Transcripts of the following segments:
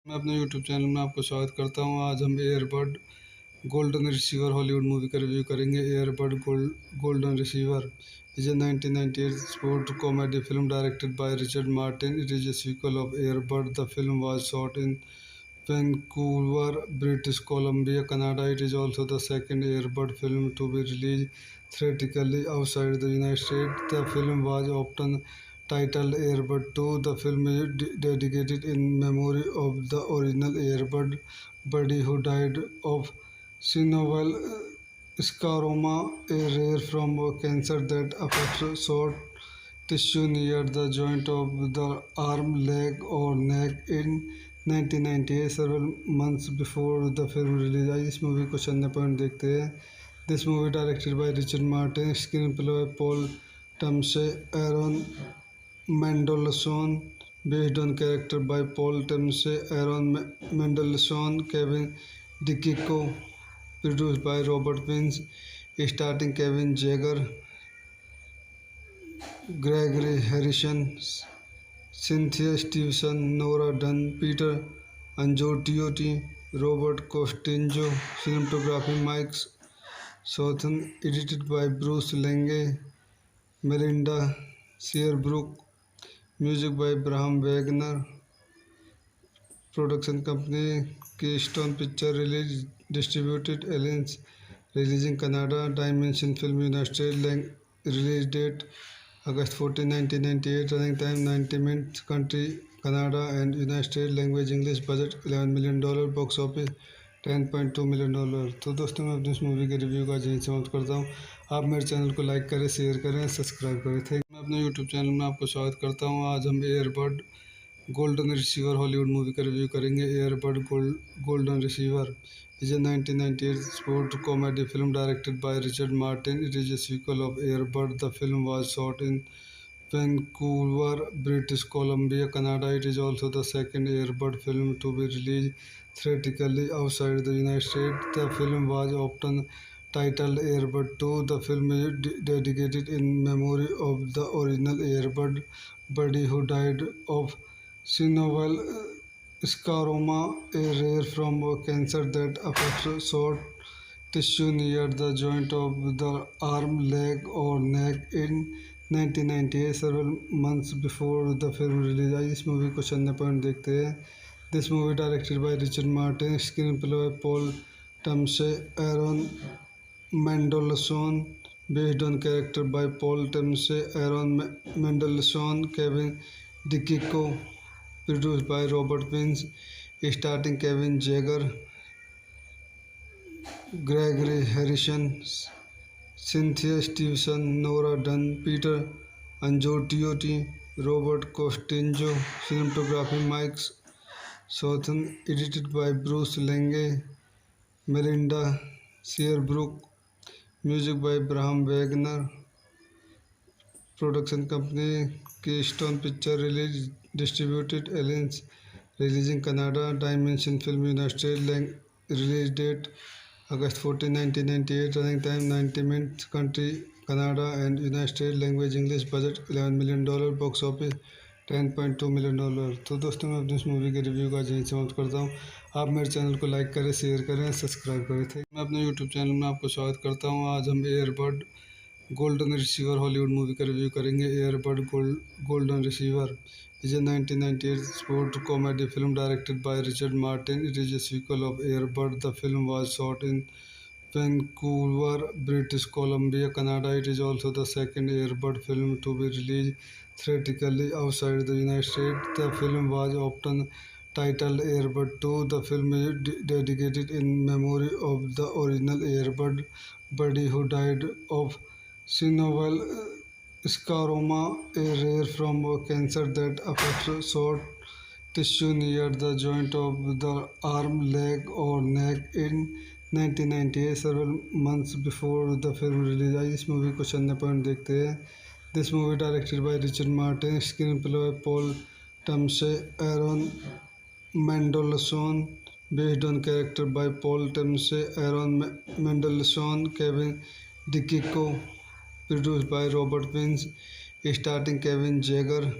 मैं अपने YouTube channel में आपको स्वागत करता हूं। आज हम earbud golden receiver Hollywood movie का रिव्यू करेंगे। Earbud golden receiver is a 1998 sport comedy film directed by Richard Martin. It is a sequel of Airbud. The film was shot in Vancouver, British Columbia, Canada. It is also the second Airbud film to be released theatrically outside the United States. The film was often titled Airbud 2. The film is dedicated in memory of the original Airbud buddy who died of synovial scleroma, a rare form of cancer that affects soft tissue near the joint of the arm, leg, or neck. In 1998, several months before the film release, आई इस movie को चंद point देखते हैं। This movie directed by Richard Martin, screenplay by Paul Tamasy, Aaron Mendelsohn, based on character by Paul Timsey, Aaron Mendelsohn, Kevin DiCicco, produced by Robert Wins, starring Kevin Jagger, Gregory Harrison, Cynthia Stevenson, Nora Dunn, Peter Angiotiotti, Robert Costinjo, cinematography Mike Southern, edited by Bruce Lange, Melinda Searbrook, music by Abraham Wagner, production company Keystone Picture, release distributed Aliens, releasing Canada, Dimension Film United States, release date August 14, 1998, running time 90 minutes, country Canada and United States, language English, budget $11 million, box office $10.2 million। तो दोस्तों मैं अपनी इस movie के review का यहीं समाप्त करता हूँ। आप मेरे चैनल को लाइक करें, शेयर करें, सब्सक्राइब करें। थैंक मैं अपने यूट्यूब चैनल में आपको स्वागत करता हूँ। आज हम earbud golden receiver Hollywood movie का रिव्यू करेंगे। Earbud golden receiver is a 1998 sport comedy film directed by Richard Martin. It is a sequel of Airbud. The film was shot in Vancouver, British Columbia, Canada. It is also the second Airbud film to be released theatrically outside the United States. The film was often titled Airbud 2. The film is dedicated in memory of the original Airbud buddy who died of synovial scleroma, a rare form of cancer that affects soft tissue near the joint of the arm, leg, or neck. In 1998, several months before the film release, आई इस movie को चंद point देखते हैं। This movie directed by Richard Martin, screenplay by Paul Tamse Aaron Mendelssohn, based on character by Paul Tamse Aaron Mendelssohn, Kevin DeKiko, produced by Robert Wins, starring Kevin Jagger, Gregory Harrison, Cynthia Stevenson, Nora Dunn, Peter Angiotiotti, Robert Costinjo, cinematography Mike Southern, edited by Bruce Lange, Melinda Searbrook, music by Bram Wagner, production company Keystone Picture release distributed Aliens, releasing Canada, Dimension Film United States, release date August 14, 1998, running time 90 minutes, country Canada and United States, language English, budget $11 million, box office $10.2 million। तो दोस्तों मैं अपनी इस movie के review का यहीं समाप्त करता हूँ। आप मेरे चैनल को लाइक करें, शेयर करें, सब्सक्राइब करें। मैं अपने यूट्यूब चैनल में आपको स्वागत करता हूँ। आज हम earbud golden receiver Hollywood movie का रिव्यू करेंगे। Earbud golden receiver is a 1998 sport comedy film directed by Richard Martin. It is a sequel of Air Bud. The film was shot in Vancouver, British Columbia, Canada. It is also the second Air Bud film to be released theatrically outside the United States. The film was often titled Air Bud 2. The film is dedicated in memory of the original Air Bud buddy who died of synovial scleroma, a rare form of cancer that affects soft tissue near the joint of the arm, leg, or neck. In 1998, several months before the film release, आइए इस movie को चलने point देखते हैं। This movie directed by Richard Martin, screenplay by Paul Tamse Aaron Mendelssohn, based on character by Paul Tamse Aaron Mendelssohn, Kevin DeKiko, produced by Robert Wins, starring Kevin Jagger,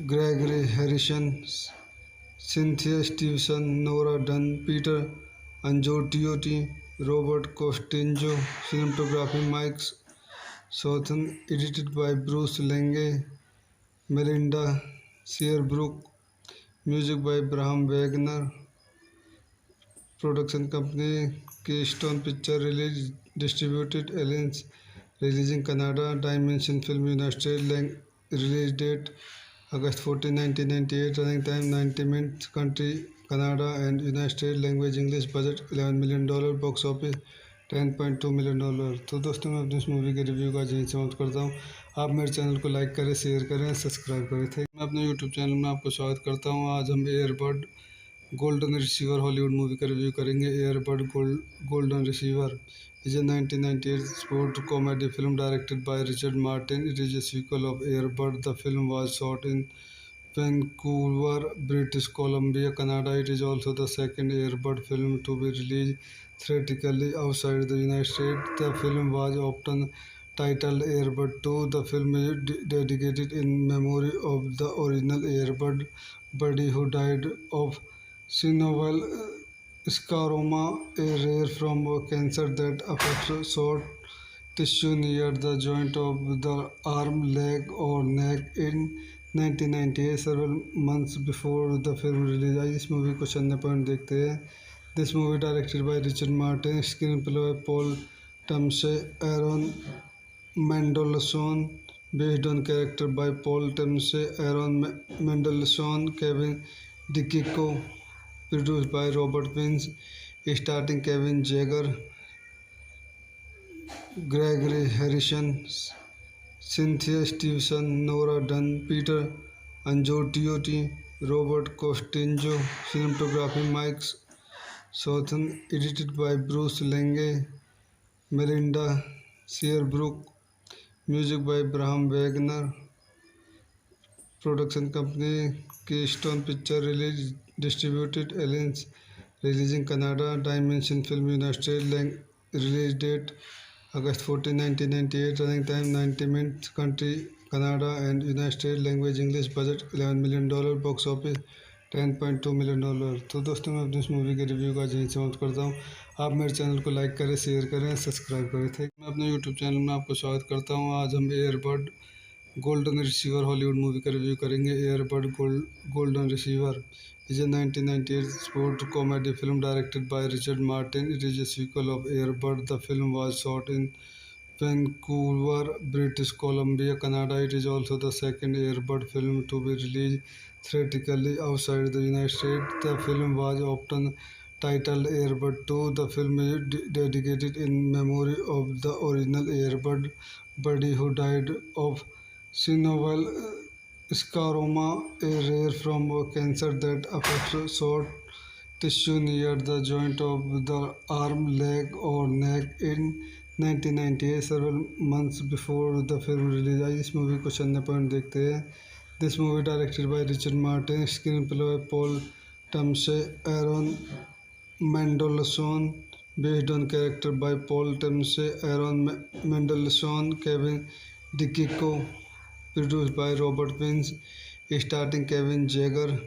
Gregory Harrison, Cynthia Stevenson, Nora Dunn, Peter Angiotiotti, Robert Costinjo, cinematography Mike Southern, edited by Bruce Lange, Melinda Searbrook, music by Bram Wagner, production company Keystone Picture release distributed Aliens, releasing Canada, Dimension Film United States, release date August 14, 1998, running time 90 minutes, country Canada and United States, language English, budget $11 million, box office $10.2 million। तो दोस्तों मैं अपनी इस movie के review का यहीं समाप्त करता हूँ। आप मेरे चैनल को लाइक करें, शेयर करें, सब्सक्राइब करें। मैं अपने यूट्यूब चैनल में आपको स्वागत करता हूँ। आज हम earbud golden receiver Hollywood movie का रिव्यू करेंगे। Earbud golden receiver is a 1998 sport comedy film directed by Richard Martin. It is a sequel of Air Bud. The film was shot in Vancouver, British Columbia, Canada. It is also the second Air Bud film to be released theatrically outside the United States. The film was often titled Air Bud 2. The film is dedicated in memory of the original Air Bud buddy who died of synovial scleroma, a rare form of cancer that affects soft tissue near the joint of the arm, leg, or neck. In 1998, several months before the film release, आइए इस movie को चलने point देखते हैं। This movie directed by Richard Martin, screenplay by Paul Tamse Aaron Mendelssohn, based on character by Paul Tamse Aaron Mendelssohn, Kevin DeKiko, produced by Robert Wins, starring Kevin Jagger, Gregory Harrison, Cynthia Stevenson, Nora Dunn, Peter Angiotiotti, Robert Costinjo, cinematography Mike Southern, edited by Bruce Lange, Melinda Searbrook, music by Bram Wagner, production company Keystone Picture release distributed Aliens, releasing Canada, Dimension Film United States, release date August 14, 1998, running time 90 minutes, country Canada and United States, language English, budget $11 million, box office $10.2 million। तो दोस्तों मैं अपनी इस movie के review का यहीं समाप्त करता हूँ। आप मेरे चैनल को लाइक करें, शेयर करें, सब्सक्राइब करें। मैं अपने यूट्यूब चैनल में आपको स्वागत करता हूँ। आज हम earbud golden receiver Hollywood movie का रिव्यू करेंगे। Earbud golden receiver is a 1998 sport comedy film directed by Richard Martin. It is a sequel of Airbud. The film was shot in Vancouver, British Columbia, Canada. It is also the second Airbud film to be released theatrically outside the United States. The film was often titled Airbud 2. The film is dedicated in memory of the original Airbud buddy who died of synovial scleroma, a rare form of cancer that affects soft tissue near the joint of the arm, leg, or neck. In 1998, several months before the film release, आई इस movie को चंद point देखते हैं। This movie directed by Richard Martin, screenplay by Paul Tamasy, Aaron Mendelsohn, based on character by Paul Timsey, Aaron Mendelsohn, Kevin DiCicco, produced by Robert Wins, starring Kevin Jagger,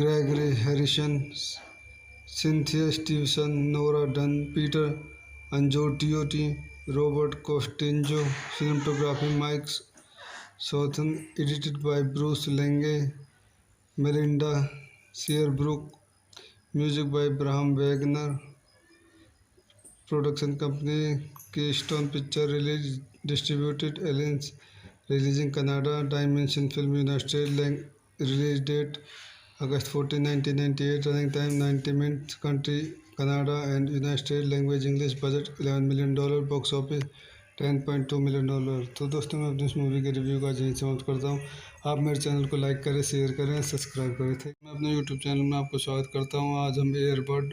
Gregory Harrison, Cynthia Stevenson, Nora Dunn, Peter Angiotiotti, Robert Costinjo, cinematography Mike Southern, edited by Bruce Lange, Melinda Searbrook, music by Abraham Wagner, production company Keystone Picture Release, distributed Aliens, releasing Canada, Dimension Film United States, release date August 14, 1998, running time 90 minutes, country Canada and United States, language English, budget $11 million, box office $10.2 million। तो दोस्तों मैं अपनी इस movie के review का यहीं समाप्त करता हूँ। आप मेरे चैनल को लाइक करें, शेयर करें, सब्सक्राइब करें। मैं अपने यूट्यूब चैनल में आपको स्वागत करता हूँ। आज हम earbud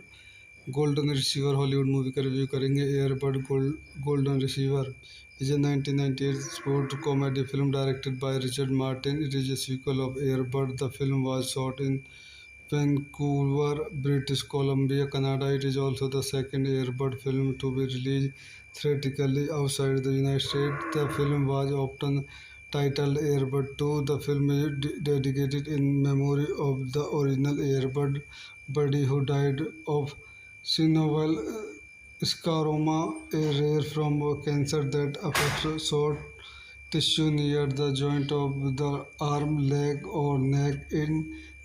golden receiver Hollywood movie का रिव्यू करेंगे। Earbud golden receiver is a 1998 sport comedy film directed by Richard Martin. It is a sequel of Airbud. The film was shot in Vancouver, British Columbia, Canada. It is also the second Airbud film to be released theatrically outside the United States. The film was often titled Airbud 2. The film is dedicated in memory of the original Airbud buddy who died of synovial scleroma, a rare form of cancer that affects soft tissue near the joint of the arm, leg, or neck. In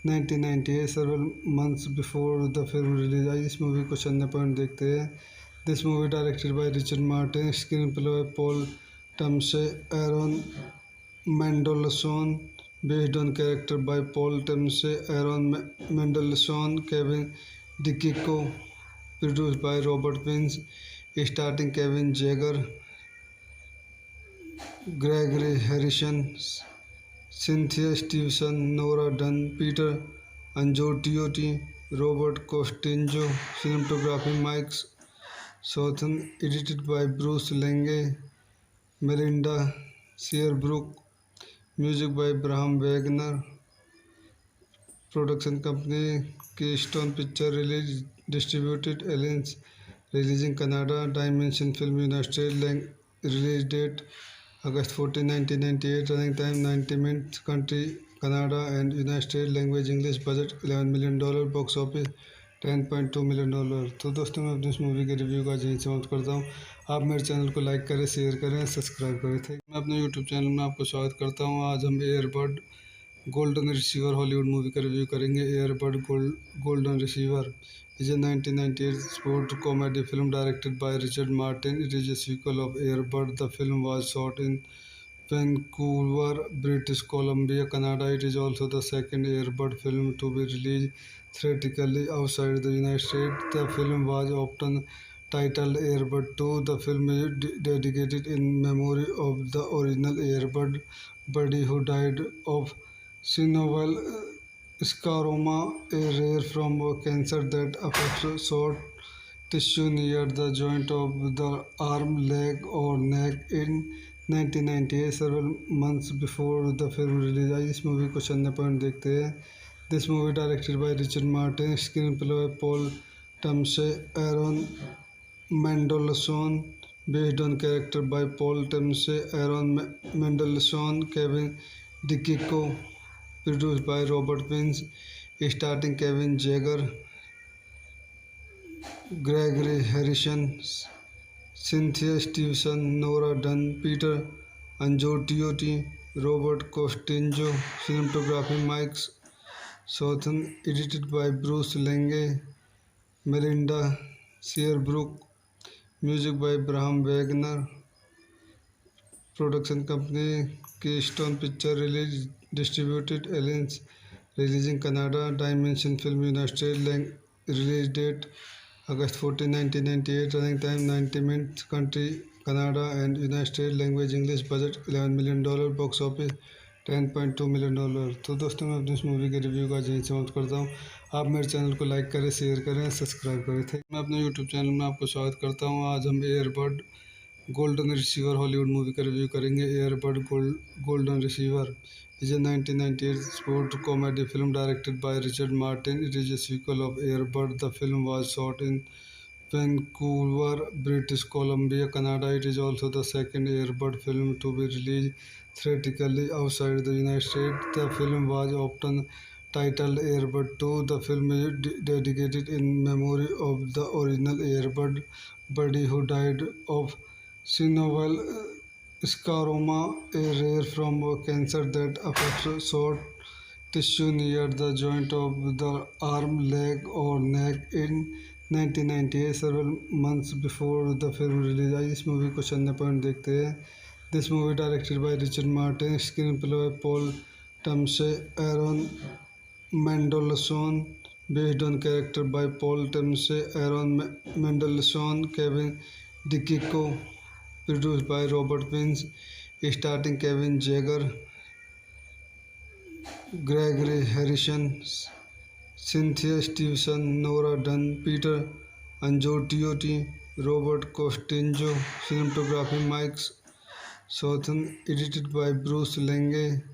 1998, several months before the film release, आई इस movie को चंद point देखते हैं। This movie directed by Richard Martin, screenplay by Paul Tamasy, Aaron Mendelsohn, based on character by Paul Timsey, Aaron Mendelsohn, Kevin DiCicco, produced by Robert Wins, starring Kevin Jagger, Gregory Harrison, Cynthia Stevenson, Nora Dunn, Peter Angiotiotti, Robert Costinjo, cinematography Mike Southern, edited by Bruce Lange, Melinda Searbrook, music by Abraham Wagner, production company Keystone Picture Release, distributed Aliens, releasing Canada, Dimension Film United States, release date August 14, 1998, running time 90 minutes, country Canada and United States, language English, budget $11 million, box office $10.2 million। तो दोस्तों मैं अपनी इस movie के review का यहीं समाप्त करता हूँ। आप मेरे चैनल को लाइक करें, शेयर करें, सब्सक्राइब करें। मैं अपने यूट्यूब चैनल में आपको स्वागत करता हूँ। आज हम earbud golden receiver Hollywood movie का रिव्यू करेंगे। Earbud golden receiver is a 1998 sport comedy film directed by Richard Martin. It is a sequel of Airbud. The film was shot in Vancouver, British Columbia, Canada. It is also the second Airbud film to be released theatrically outside the United States. The film was often titled Airbud 2. The film is dedicated in memory of the original Airbud buddy who died of synovial scleroma, a rare form of cancer that affects soft tissue near the joint of the arm, leg, or neck. In 1998, several months before the film release, आई इस movie को चंद point देखते हैं। This movie directed by Richard Martin, screenplay by Paul Tamasy, Aaron Mendelsohn, based on character by Paul Timsey, Aaron Mendelsohn, Kevin DiCicco, produced by Robert Wins, starring Kevin Jagger, Gregory Harrison, Cynthia Stevenson, Nora Dunn, Peter Anzotti, Robert Costinjo, cinematography Mike Southon, edited by Bruce Lange, Melinda Searbrook, music by Bram Wagner, production company Keystone Picture Release, distributed Aliens, releasing Canada, Dimension Film United States, release date August 14, 1998, running time 90 minutes, country Canada and United States, language English, budget $11 million, box office $10.2 million। तो दोस्तों मैं अपनी इस movie के review का यहीं समाप्त करता हूँ। आप मेरे चैनल को लाइक करें, शेयर करें, सब्सक्राइब करें। मैं अपने यूट्यूब चैनल में आपको स्वागत करता हूँ। आज हम earbud golden receiver Hollywood movie का रिव्यू करेंगे। Earbud golden receiver is a 1998 sport comedy film directed by Richard Martin. It is a sequel of Air Bud. The film was shot in Vancouver, British Columbia, Canada. It is also the second Air Bud film to be released theatrically outside the United States. The film was often titled Air Bud 2. The film is dedicated in memory of the original Air Bud buddy who died of synovial scleroma, a rare form of cancer that affects soft tissue near the joint of the arm, leg, or neck. In 1998, several months before the film release, आइए इस movie को चंद point देखते हैं। This movie directed by Richard Martin, screenplay by Paul Tamse, Aaron Mendelsohn, based on character by Paul Tamse, Aaron Mendelsohn, Kevin DiCicco, produced by Robert Wins, starring Kevin Jagger, Gregory Harrison, Cynthia Stevenson, Nora Dunn, Peter Anzotti, Robert Costinjo, cinematography Mike Southon, edited by Bruce Lange,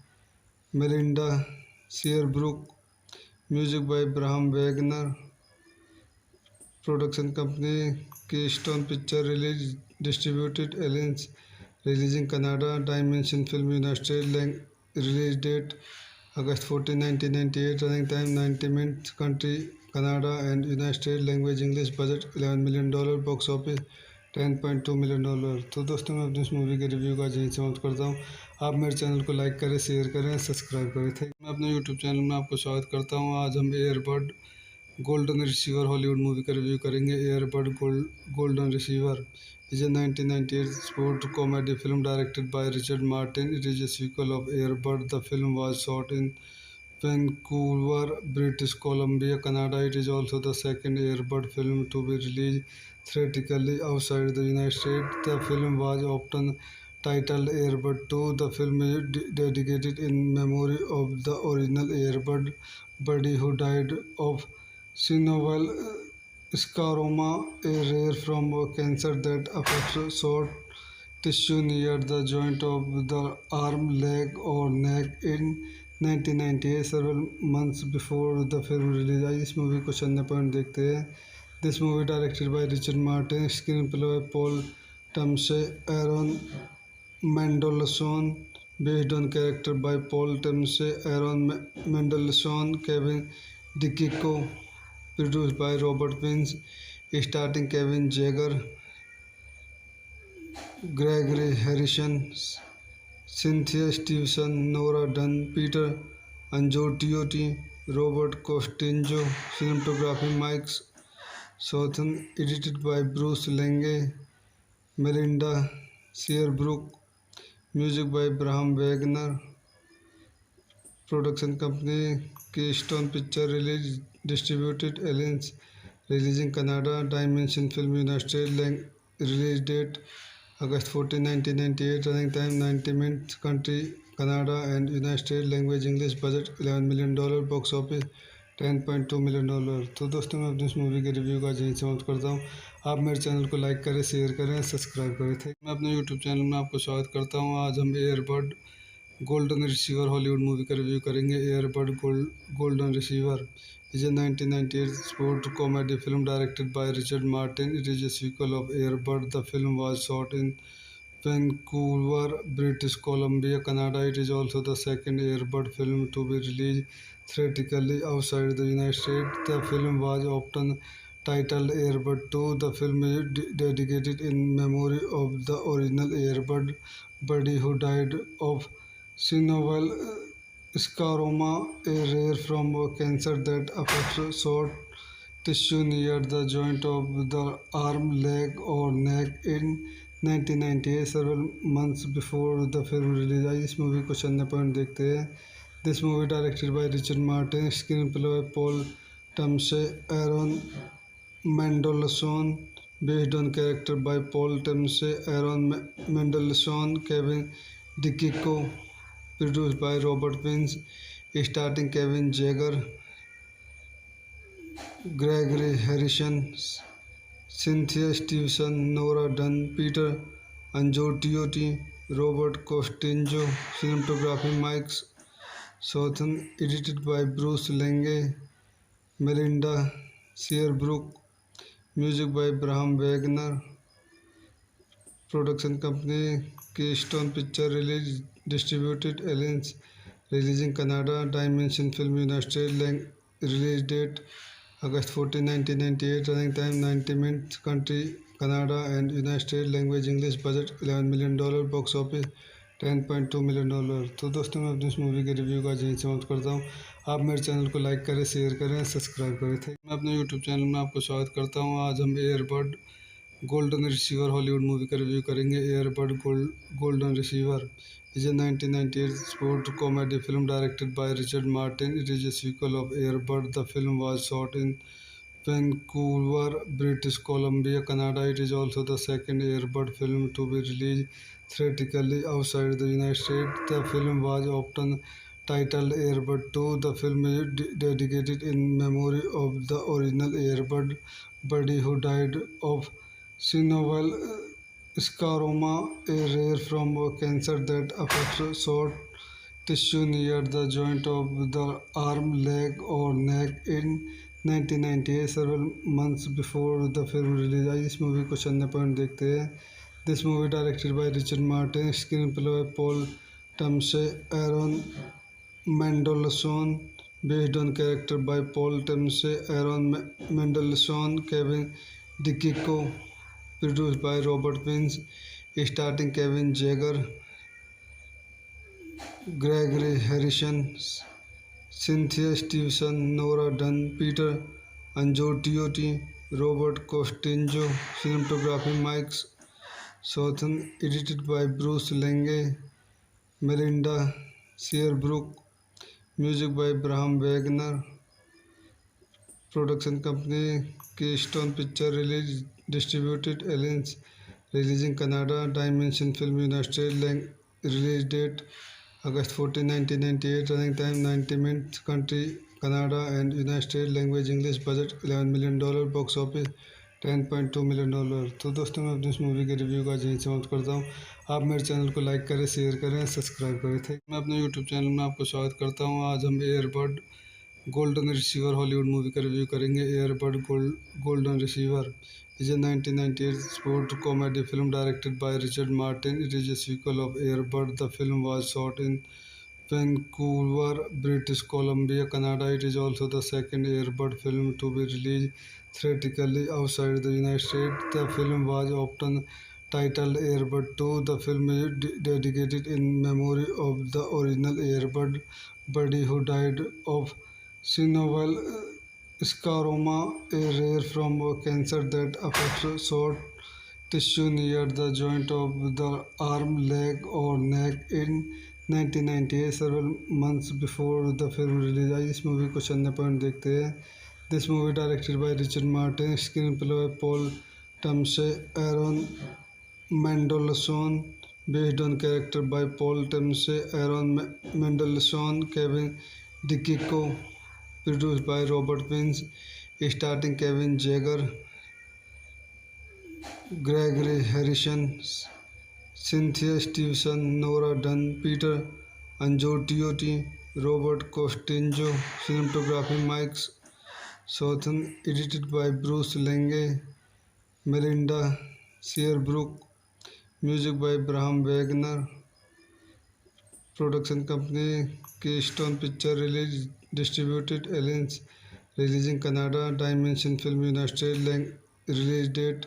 Melinda Searbrook, music by Bram Wagner, production company Keystone Picture Release, distributed Aliens, releasing Canada, Dimension Film United States, release date August 14, 1998, running time 90 minutes, country Canada and United States, language English, budget $11 million, box office $10.2 million। तो दोस्तों मैं अपनी इस movie के review का यहीं समाप्त करता हूँ। आप मेरे चैनल को लाइक करें, शेयर करें, सब्सक्राइब करें। मैं अपने यूट्यूब चैनल में आपको स्वागत करता हूँ। आज हम earbud golden receiver Hollywood movie का रिव्यू करेंगे। Earbud golden receiver is a 1998 sport comedy film directed by Richard Martin. It is a sequel of Air Bud. The film was shot in Vancouver, British Columbia, Canada. It is also the second Air Bud film to be released theatrically outside the United States. The film was often titled Air Bud 2. The film is dedicated in memory of the original Air Bud buddy who died of synovial scleroma, a rare form of cancer that affects soft tissue near the joint of the arm, leg, or neck. In 1998, several months before the film release, आइए इस movie को चंद point देखते हैं। This movie directed by Richard Martin, screenplay by Paul Tamse, Aaron Mendelsohn, based on character by Paul Tamse, Aaron Mendelsohn, Kevin DiCicco, produced by Robert Wins, starring Kevin Jagger, Gregory Harrison, Cynthia Stevenson, Nora Dunn, Peter Anzotti, Robert Costinjo, cinematography Mike Southon, edited by Bruce Lange, Melinda Searbrook, music by Bram Wagner, production company Keystone Picture Release, distributed Aliens, releasing Canada, Dimension Film United States, release date August 14, 1998, running time 90 minutes, country Canada and United States, language English, budget $11 million, box office $10.2 million। तो दोस्तों मैं अपनी इस movie के review का यहीं समाप्त करता हूँ। आप मेरे चैनल को लाइक करें, शेयर करें, सब्सक्राइब करें। मैं अपने यूट्यूब चैनल में आपको स्वागत करता हूँ। आज हम earbud golden receiver Hollywood movie का रिव्यू करेंगे। Earbud golden receiver is a 1998 sport comedy film directed by Richard Martin. It is a sequel of Air Bud. The film was shot in Vancouver, British Columbia, Canada. It is also the second Air Bud film to be released theatrically outside the United States. The film was often titled Air Bud 2. The film is dedicated in memory of the original Air Bud buddy who died of synovial scleroma, a rare form of cancer that affects soft tissue near the joint of the arm, leg, or neck. In 1998, several months before the film release, आइए इस movie को चंद point देखते हैं. This movie directed by Richard Martin, screenplay by Paul Tamsey, Aaron Mendelsohn, based on character by Paul Tamsey, Aaron Mendelsohn, Kevin DiCicco, produced by Robert Wins, starring Kevin Jagger, Gregory Harrison, Cynthia Stevenson, Nora Dunn, Peter Angiotiotti, Robert Costinjo, cinematography Mike Southern, edited by Bruce Lange, Melinda Searbrook, music by Bram Wagner, production company Keystone Picture Release, distributed Aliens, released in Canada, Dimension Film United States, release date August 14, 1998, running time 90 minutes, country Canada and United States, language English, budget $11 million, box office $10.2 million. तो दोस्तों मैं अपनी इस movie के review का यहीं समाप्त करता हूँ. आप मेरे चैनल को लाइक करें, शेयर करें, सब्सक्राइब करें. मैं अपने यूट्यूब चैनल में आपको स्वागत करता हूँ. आज हम earbud golden receiver Hollywood movie का रिव्यू करेंगे. Earbud golden receiver is a 1998 sport comedy film directed by Richard Martin. It is a sequel of Air Bud. The film was shot in Vancouver, British Columbia, Canada. It is also the second Air Bud film to be released theatrically outside the United States. The film was often titled Air Bud 2. The film is dedicated in memory of the original Air Bud buddy who died of synovial scleroma, a rare form of cancer that affects soft tissue near the joint of the arm, leg, or neck. In 1998, several months before the film release, आइए इस movie को चंद point देखते हैं. This movie directed by Richard Martin, screenplay by Paul Tamsey, Aaron Mendelsohn, based on character by Paul Tamsey, Aaron Mendelsohn, Kevin DiCicco, produced by Robert Wins, starring Kevin Jagger, Gregory Harrison, Cynthia Stevenson, Nora Dunn, Peter Angiotiotti, Robert Costinjo, cinematography Mike Southern, edited by Bruce Lange, Melinda Searbrook, music by Bram Wagner, production company Keystone Picture Release, distributed Aliens, released in Canada, Dimension Film United States, release date August 14, 1998, running time 90 minutes, country Canada and United States, language English, budget $11 million, box office $10.2 million. तो दोस्तों मैं अपनी इस movie के review का यहीं समाप्त करता हूँ. आप मेरे चैनल को लाइक करें, शेयर करें, सब्सक्राइब करें. मैं अपने यूट्यूब चैनल में आपको स्वागत करता हूँ. आज हम earbud golden receiver Hollywood movie का रिव्यू करेंगे. Earbud golden receiver is a 1998 sport comedy film directed by Richard Martin. It is a sequel of Air Bud. The film was shot in Vancouver, British Columbia, Canada. It is also the second Air Bud film to be released theatrically outside the United States. The film was often titled Air Bud 2. The film is dedicated in memory of the original Air Bud buddy who died of synovial scleroma, a rare form of cancer that affects soft tissue near the joint of the arm, leg, or neck. In 1998, several months before the film release, आइए इस movie को चंद point देखते हैं. This movie directed by Richard Martin, screenplay by Paul Tamsey, Aaron Mendelsohn, based on character by Paul Tamsey, Aaron Mendelsohn, Kevin DiCicco, produced by Robert Wins, starring Kevin Jagger, Gregory Harrison, Cynthia Stevenson, Nora Dunn, Peter Angiotiotti, Robert Costinjo, cinematography Mike Southern, edited by Bruce Lange, Melinda Searbrook, music by Bram Wagner, production company Keystone Picture Release, distributed Aliens, released in Canada, Dimension Film United States, release date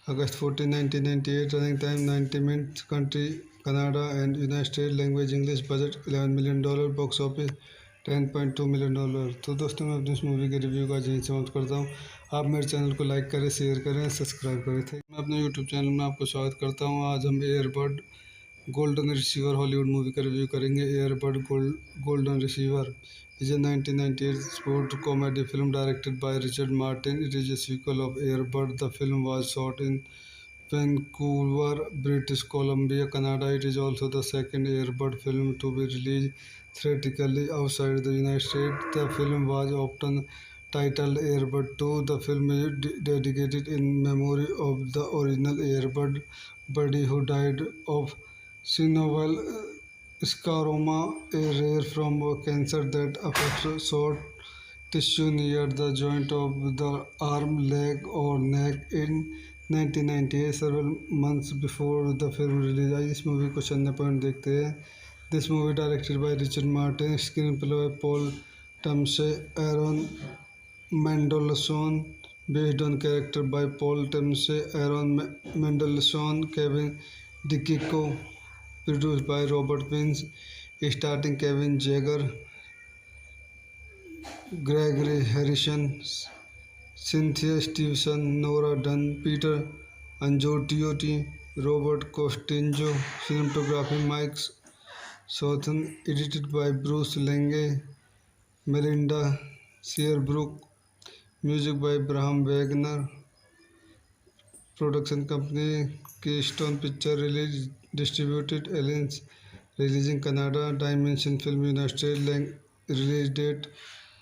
August 14, 1998, running time 90 minutes, country Canada and United States language English budget $11 million box office $10.2 million। तो दोस्तों मैं अपनी इस movie के review का यहीं समाप्त करता हूँ। आप मेरे चैनल को लाइक करें, शेयर करें, सब्सक्राइब करें। मैं अपने यूट्यूब चैनल में आपको स्वागत करता हूँ। आज हम earbud golden receiver Hollywood movie का रिव्यू करेंगे। Earbud golden receiver is a 1998 sport comedy film directed by Richard Martin. It is a sequel of Air Bud. The film was shot in Vancouver, British Columbia, Canada. It is also the second Air Bud film to be released theatrically outside the United States. The film was often titled Air Bud 2. The film is dedicated in memory of the original Air Bud buddy who died of synovial scleroma, a rare form of cancer that affects soft tissue near the joint of the arm, leg, or neck. In 1998, several months before the film release, आइए इस movie को चंद point देखते हैं। This movie directed by Richard Martin, screenplay by Paul Tamasy, Aaron Mendelsohn, based on character by Paul Timsey, Aaron Mendelsohn, Kevin DiCicco, produced by Robert Wins, starring Kevin Jagger, Gregory Harrison, Cynthia Stevenson, Nora Dunn, Peter Angiotiotti, Robert Costinjo, cinematography Mike Southern, edited by Bruce Lange, Melinda Searbrook, music by Braham Wagner, production company Keystone Picture, release distributed Aliens, releasing Canada, Dimension Film United States, release date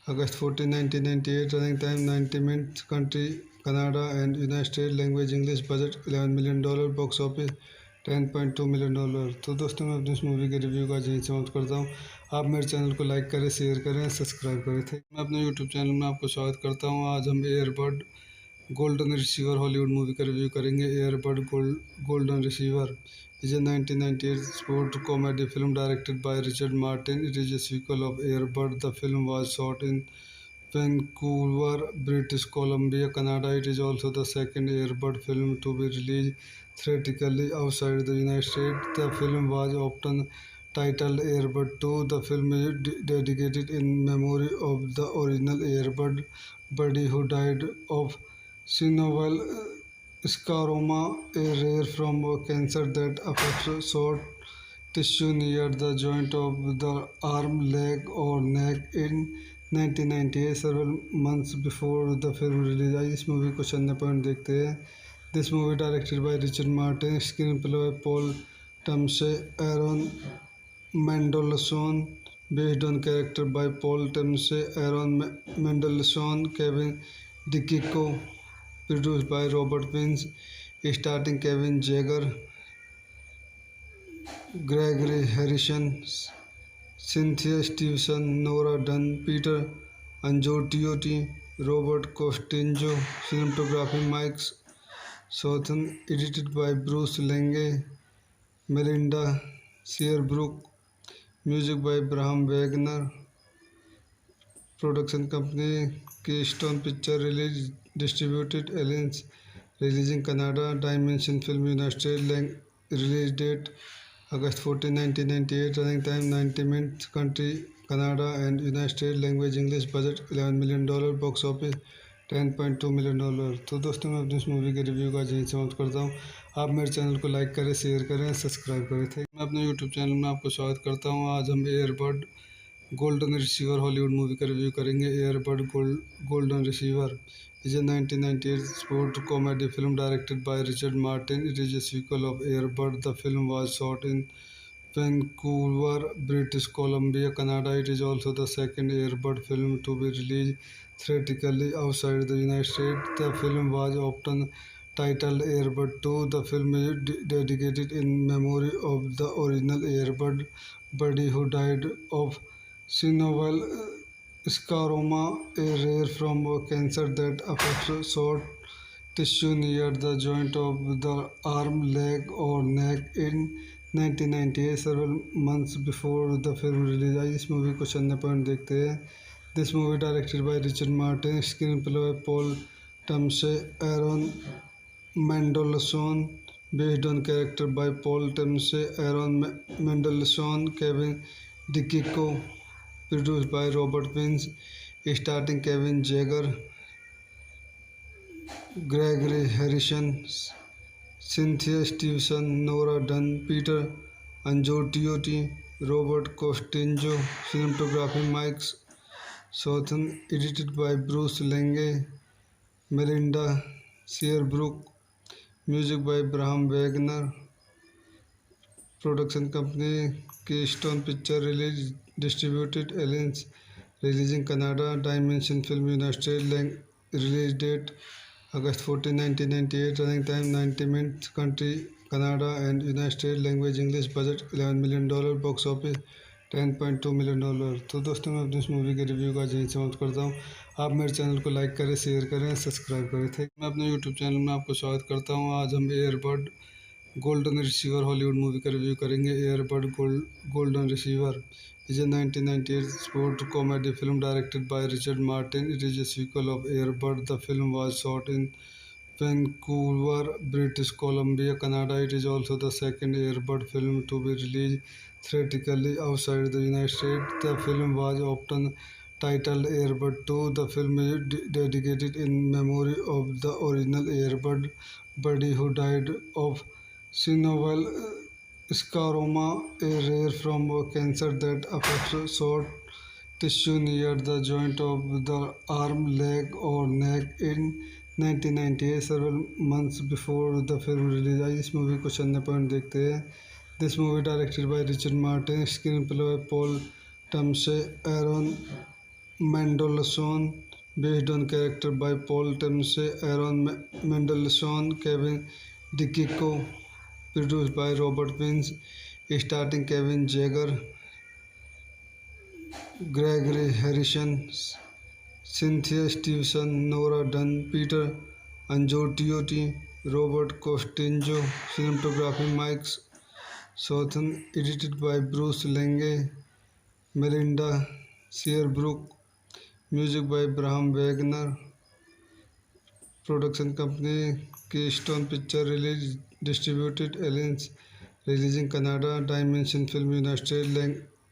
August 14, 1998, running time 90 minutes, country Canada and United States, language English, budget $11 million, box office $10.2 million। तो दोस्तों मैं अपनी इस movie के review का यहीं समाप्त करता हूँ। आप मेरे चैनल को लाइक करें, शेयर करें, सब्सक्राइब करें। मैं अपने यूट्यूब चैनल में आपको स्वागत करता हूँ। आज हम earbud golden receiver Hollywood movie का रिव्यू करेंगे। Earbud golden receiver is a 1998 sport comedy film directed by Richard Martin. It is a sequel of Air Bud. The film was shot in Vancouver, British Columbia, Canada. It is also the second Air Bud film to be released theatrically outside the United States. The film was often titled Air Bud 2. The film is dedicated in memory of the original Air Bud buddy who died of synovial scleroma, a rare form of cancer that affects soft tissue near the joint of the arm, leg, or neck. In 1998, several months before the film release, आइए इस movie को चंद point देखते हैं। This movie directed by Richard Martin, screenplay by Paul Tamasy, Aaron Mendelsohn, based on character by Paul Timsey, Aaron Mendelsohn, Kevin DiCicco, produced by Robert Wins, starring Kevin Jagger, Gregory Harrison, Cynthia Stevenson, Nora Dunn, Peter Angiotiotti, Robert Costinjo, cinematography Mike Southern, edited by Bruce Lange, Melinda Searbrook, music by Braham Wagner, production company Keystone Picture, release distributed Aliens, releasing Canada, Dimension Film United States, release date August 14, 1998, running time 90 minutes, country Canada and United States, language English, budget $11 million, box office $10.2 million। तो दोस्तों मैं अपनी इस movie के review का यहीं समाप्त करता हूँ। आप मेरे चैनल को लाइक करें, शेयर करें, सब्सक्राइब करें। मैं अपने यूट्यूब चैनल में आपको स्वागत करता हूँ। आज हम earbud golden receiver Hollywood movie का रिव्यू करेंगे। Earbud golden receiver is a 1998 sport comedy film directed by Richard Martin. It is a sequel of Air Bud. The film was shot in Vancouver, British Columbia, Canada. It is also the second Air Bud film to be released theatrically outside the United States. The film was often titled Air Bud 2. The film is dedicated in memory of the original Air Bud buddy who died of synovial scleroma, a rare form of cancer that affects soft tissue near the joint of the arm, leg, or neck. In 1998, several months before the film release, आइए इस movie को चंद point देखते हैं। This movie directed by Richard Martin, screenplay by Paul Tamasy, Aaron Mendelsohn, based on character by Paul Timsey, Aaron Mendelsohn, Kevin DiCicco, produced by Robert Wins, starring Kevin Jagger, Gregory Harrison, Cynthia Stevenson, Nora Dunn, Peter Angiotiotti, Robert Costinjo, cinematography Mike Southern, edited by Bruce Lange, Melinda Searbrook, music by Bram Wagner, production company Keystone Picture Release, distributed Aliens, releasing Canada, Dimension Film United States, release date August 14, 1998, running time 90 minutes, country Canada and United States, language English, budget $11 million, box office $10.2 million. तो दोस्तों मैं अपनी इस movie के review का यहीं समाप्त करता हूँ। आप मेरे चैनल को लाइक करें, शेयर करें, सब्सक्राइब करें। थे मैं अपने यूट्यूब चैनल में आपको स्वागत करता हूँ। आज हम earbud golden receiver Hollywood movie का रिव्यू करेंगे। Earbud golden receiver is a 1998 sport comedy film directed by Richard Martin. It is a sequel of Air Bud. The film was shot in Vancouver, British Columbia, Canada. It is also the second Air Bud film to be released theatrically outside the United States. The film was often titled Air Bud 2. The film is dedicated in memory of the original Air Bud buddy who died of synovial scleroma, a rare form of cancer that affects soft tissue near the joint of the arm, leg, or neck. In 1998, several months before the film release, आई इस movie को चंद point देखते हैं। This movie directed by Richard Martin, screenplay by Paul Tamasy, Aaron Mendelsohn, based on character by Paul Timsey, Aaron Mendelsohn, Kevin DiCicco, produced by Robert Wins, starring Kevin Jagger, Gregory Harrison, Cynthia Stevenson, Nora Dunn, Peter Angiotiotti, Robert Costinjo, cinematography Mike Southern, edited by Bruce Lange, Melinda Searbrook, music by Bram Wagner, production company Keystone Picture Release, distributed Aliens, releasing Canada, Dimension Film United States,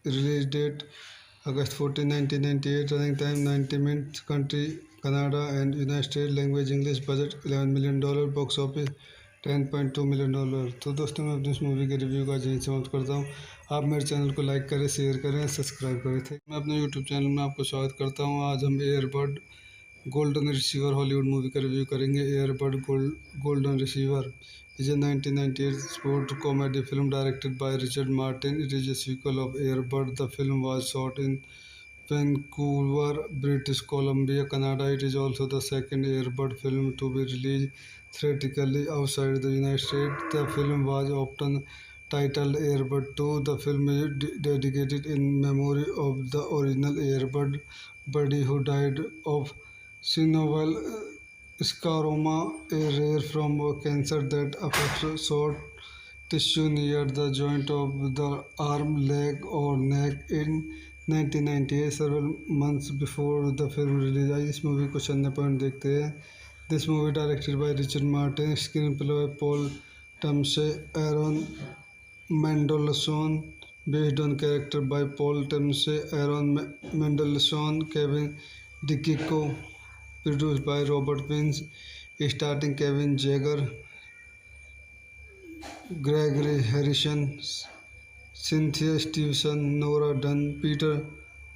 release date August 14, 1998, running time 90 minutes, country Canada and United States, language English, budget $11 million, box office $10.2 million. तो दोस्तों मैं अपनी इस movie के review का यहीं समाप्त करता हूँ। आप मेरे चैनल को लाइक करें, शेयर करें, सब्सक्राइब करें। थे मैं अपने यूट्यूब चैनल में आपको स्वागत करता हूँ। आज हम earbud golden receiver Hollywood movie का रिव्यू करेंगे। Earbud golden receiver is a 1998 sport comedy film directed by Richard Martin. It is a sequel of Air Bud. The film was shot in Vancouver, British Columbia, Canada. It is also the second Air Bud film to be released theatrically outside the United States. The film was often titled Air Bud 2. The film is dedicated in memory of the original Air Bud buddy who died of synovial scleroma, a rare form of cancer that affects soft tissue near the joint of the arm, leg, or neck. In 1998, several months before the film release, आई इस movie को चंद point देखते हैं। This movie directed by Richard Martin, screenplay by Paul Tamasy, Aaron Mendelsohn, based on character by Paul Timsey, Aaron Mendelsohn, Kevin DiCicco, produced by Robert Wins, starring Kevin Jagger, Gregory Harrison, Cynthia Stevenson, Nora Dunn, Peter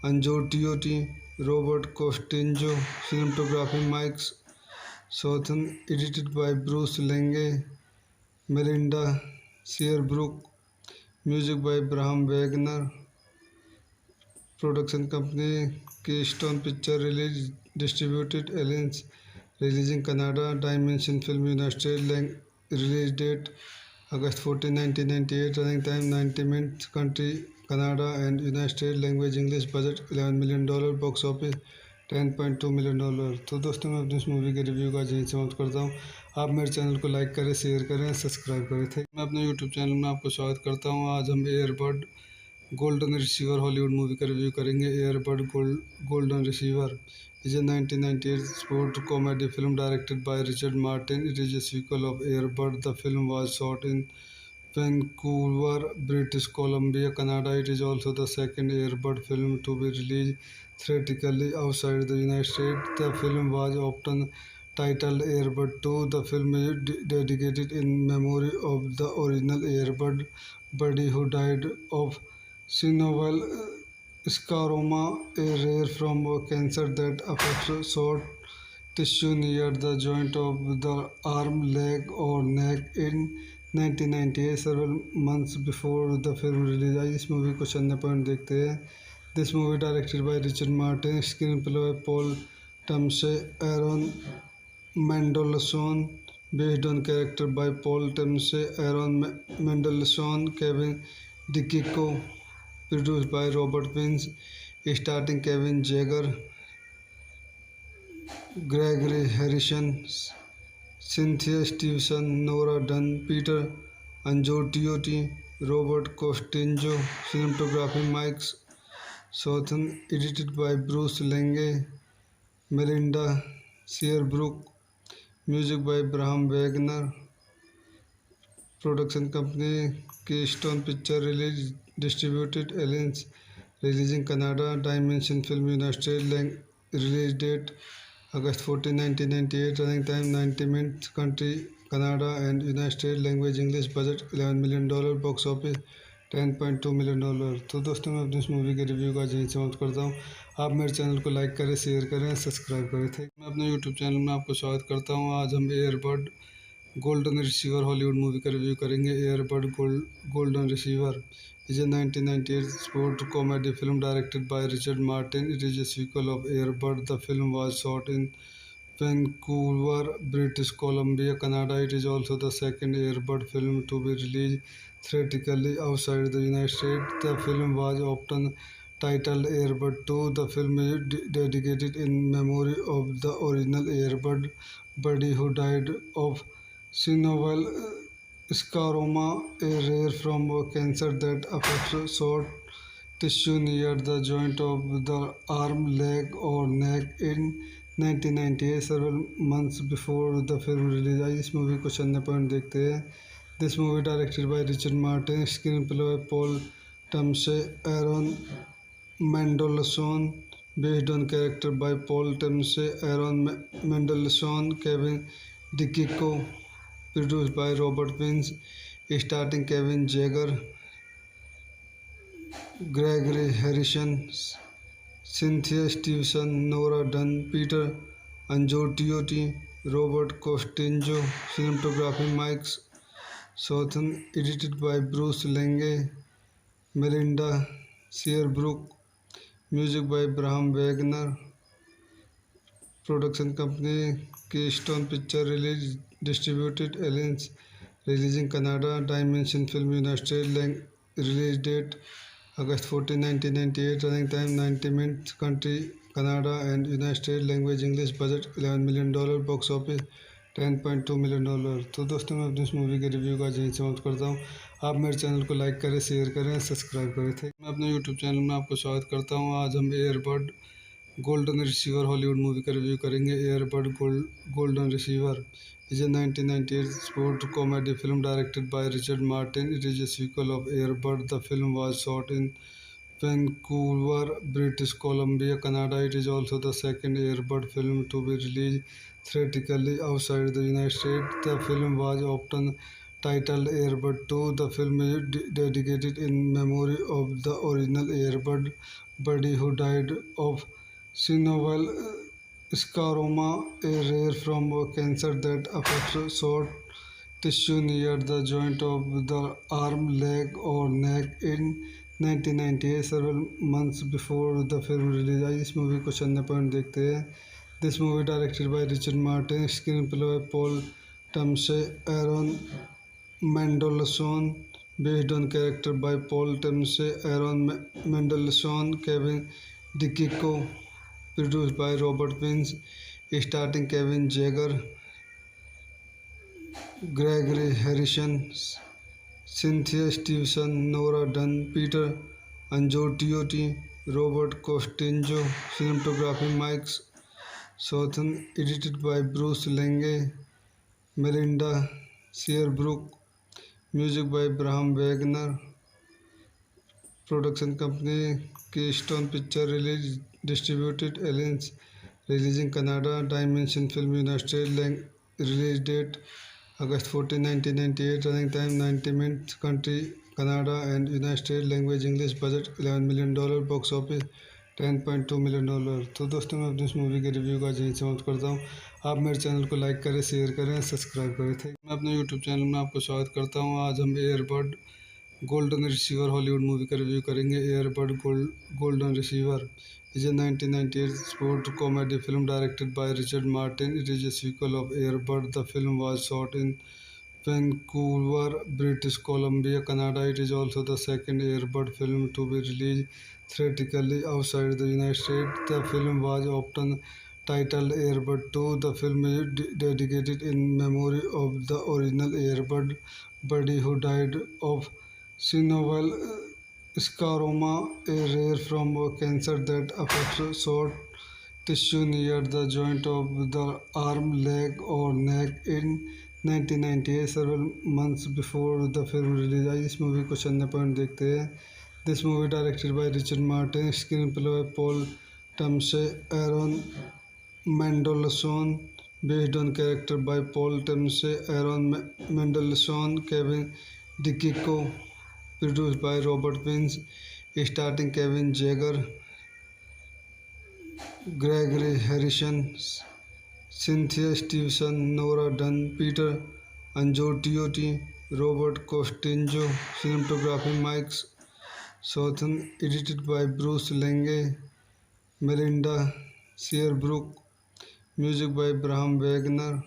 Angiotiotti, Robert Costinjo, cinematography Mike Southern, edited by Bruce Lange, Melinda Searbrook, music by Bram Wagner, production company Keystone Picture Release, distributed Aliens, releasing Canada, Dimension Film United States, release date August 14, 1998, running time 90 minutes, country Canada and United States, language English, budget $11 million, box office $10.2 million. तो दोस्तों मैं अपनी इस movie के review का यहीं समाप्त करता हूँ। आप मेरे चैनल को लाइक करें, शेयर करें, सब्सक्राइब करें। थे मैं अपने यूट्यूब चैनल में आपको स्वागत करता हूँ। आज हम earbud golden receiver Hollywood movie का रिव्यू करेंगे। Earbud golden receiver is a 1998 sport comedy film directed by Richard Martin. It is a sequel of Air Bud. The film was shot in Vancouver, British Columbia, Canada. It is also the second Air Bud film to be released theatrically outside the United States. The film was often titled Air Bud 2. The film is dedicated in memory of the original Air Bud buddy who died of synovial scleroma, a rare form of cancer that affects soft tissue near the joint of the arm, leg, or neck. In 1998, several months before the film release, आइए इस movie को चंद point देखते हैं। This movie directed by Richard Martin, screenplay by Paul Tamsey, Aaron Mendelsohn, based on character by Paul Tamsey, Aaron Mendelsohn, Kevin DiCicco, produced by Robert Wins, starring Kevin Jagger, Gregory Harrison, Cynthia Stevenson, Nora Dunn, Peter Angiotiotti, Robert Costinjo, cinematography Mike Southern, edited by Bruce Lange, Melinda Searbrook, music by Bram Wagner, production company Keystone Picture Release, distributed Aliens, releasing Canada, Dimension Film United States, release date August 14, 1998, running time 90 minutes, country Canada and United States, language English, budget $11 million, box office $10.2 million। तो दोस्तों मैं अपनी इस movie के review का यहीं समाप्त करता हूँ। आप मेरे चैनल को लाइक करें, शेयर करें, सब्सक्राइब करें। थे मैं अपने यूट्यूब चैनल में आपको स्वागत करता हूँ। आज हम earbud golden receiver Hollywood movie का रिव्यू करेंगे। Earbud golden receiver is a 1998 sport comedy film directed by Richard Martin. It is a sequel of Air Bud. The film was shot in Vancouver, British Columbia, Canada. It is also the second Air Bud film to be released theatrically outside the United States. The film was often titled Air Bud 2. The film is dedicated in memory of the original Air Bud buddy who died of synovial scleroma, a rare form of cancer that affects soft tissue near the joint of the arm, leg, or neck. In 1998, several months before the film release, आइए इस movie को चंद point देखते हैं। This movie directed by Richard Martin, screenplay by Paul Tamsey, Aaron Mendelsohn, based on character by Paul Tamsey, Aaron Mendelsohn, Kevin DiCicco, produced by Robert Wins, starring Kevin Jagger, Gregory Harrison, Cynthia Stevenson, Nora Dunn, Peter Angiotiotti, Robert Costinjo, cinematography Mike Southern, edited by Bruce Lange, Melinda Searbrook, music by Bram Wagner, production company Keystone Picture Release, distributed Aliens, releasing Canada, Dimension Film United States, release date August 14, 1998, running time 90 minutes, country Canada and United States, language English, budget $11 million, box office $10.2 million। तो दोस्तों मैं अपनी इस movie के review का यहीं समाप्त करता हूँ। आप मेरे चैनल को लाइक करें, शेयर करें, सब्सक्राइब करें। थे मैं अपने यूट्यूब चैनल में आपको स्वागत करता हूँ। आज हम earbud golden receiver Hollywood movie का रिव्यू करेंगे। Earbud golden receiver is a 1998 sport comedy film directed by Richard Martin. It is a sequel of Air Bud. The film was shot in Vancouver, British Columbia, Canada. It is also the second Air Bud film to be released theatrically outside the United States. The film was often titled Air Bud 2. The film is dedicated in memory of the original Air Bud buddy who died of synovial scleroma, a rare form of cancer that affects soft tissue near the joint of the arm, leg, or neck. In 1998, several months before the film release, आइए इस movie को चंद point देखते हैं। This movie directed by Richard Martin, screenplay by Paul Tamsey, Aaron Mendelsohn, based on character by Paul Tamsey, Aaron Mendelsohn, Kevin DiCicco, produced by Robert Wins, starring Kevin Jagger, Gregory Harrison, Cynthia Stevenson, Nora Dunn, Peter Anzotti, Robert Costinjo, cinematography Mike Southern, edited by Bruce Lange, Melinda Searbrook, music by Bram Wagner, production company Keystone Picture release distributed Aliens, releasing Canada, Dimension Film United States, release date August 14, 1998, running time 90 minutes, country Canada and United States, language English, budget $11 million, box office $10.2 million। तो दोस्तों मैं अपनी इस movie के review का यहीं समाप्त करता हूँ। आप मेरे चैनल को लाइक करें, शेयर करें, सब्सक्राइब करें। मैं अपने यूट्यूब चैनल में आपको स्वागत करता हूँ। आज हम earbud golden receiver Hollywood movie का रिव्यू करेंगे। Earbud golden receiver is a 1998 sport comedy film directed by Richard Martin. It is a sequel of Air Bud. The film was shot in Vancouver, British Columbia, Canada. It is also the second Air Bud film to be released theatrically outside the United States. The film was often titled Air Bud 2. The film is dedicated in memory of the original Air Bud buddy who died of synovial scleroma, a rare form of cancer that affects soft tissue near the joint of the arm, leg, or neck. In 1998, several months before the film release, आई इस movie को चलने point देखते हैं। This movie directed by Richard Martin, screenplay by Paul Tamsey, Aaron Mendelsohn, based on character by Paul Tamsey, Aaron Mendelsohn, Kevin DiCicco, produced by Robert Wins, starring Kevin Jagger, Gregory Harrison, Cynthia Stevenson, Nora Dunn, Peter Anzotti, Robert Costinjo, cinematography Mike Southern, edited by Bruce Lange, Melinda Searbrook, music by Bram Wagner,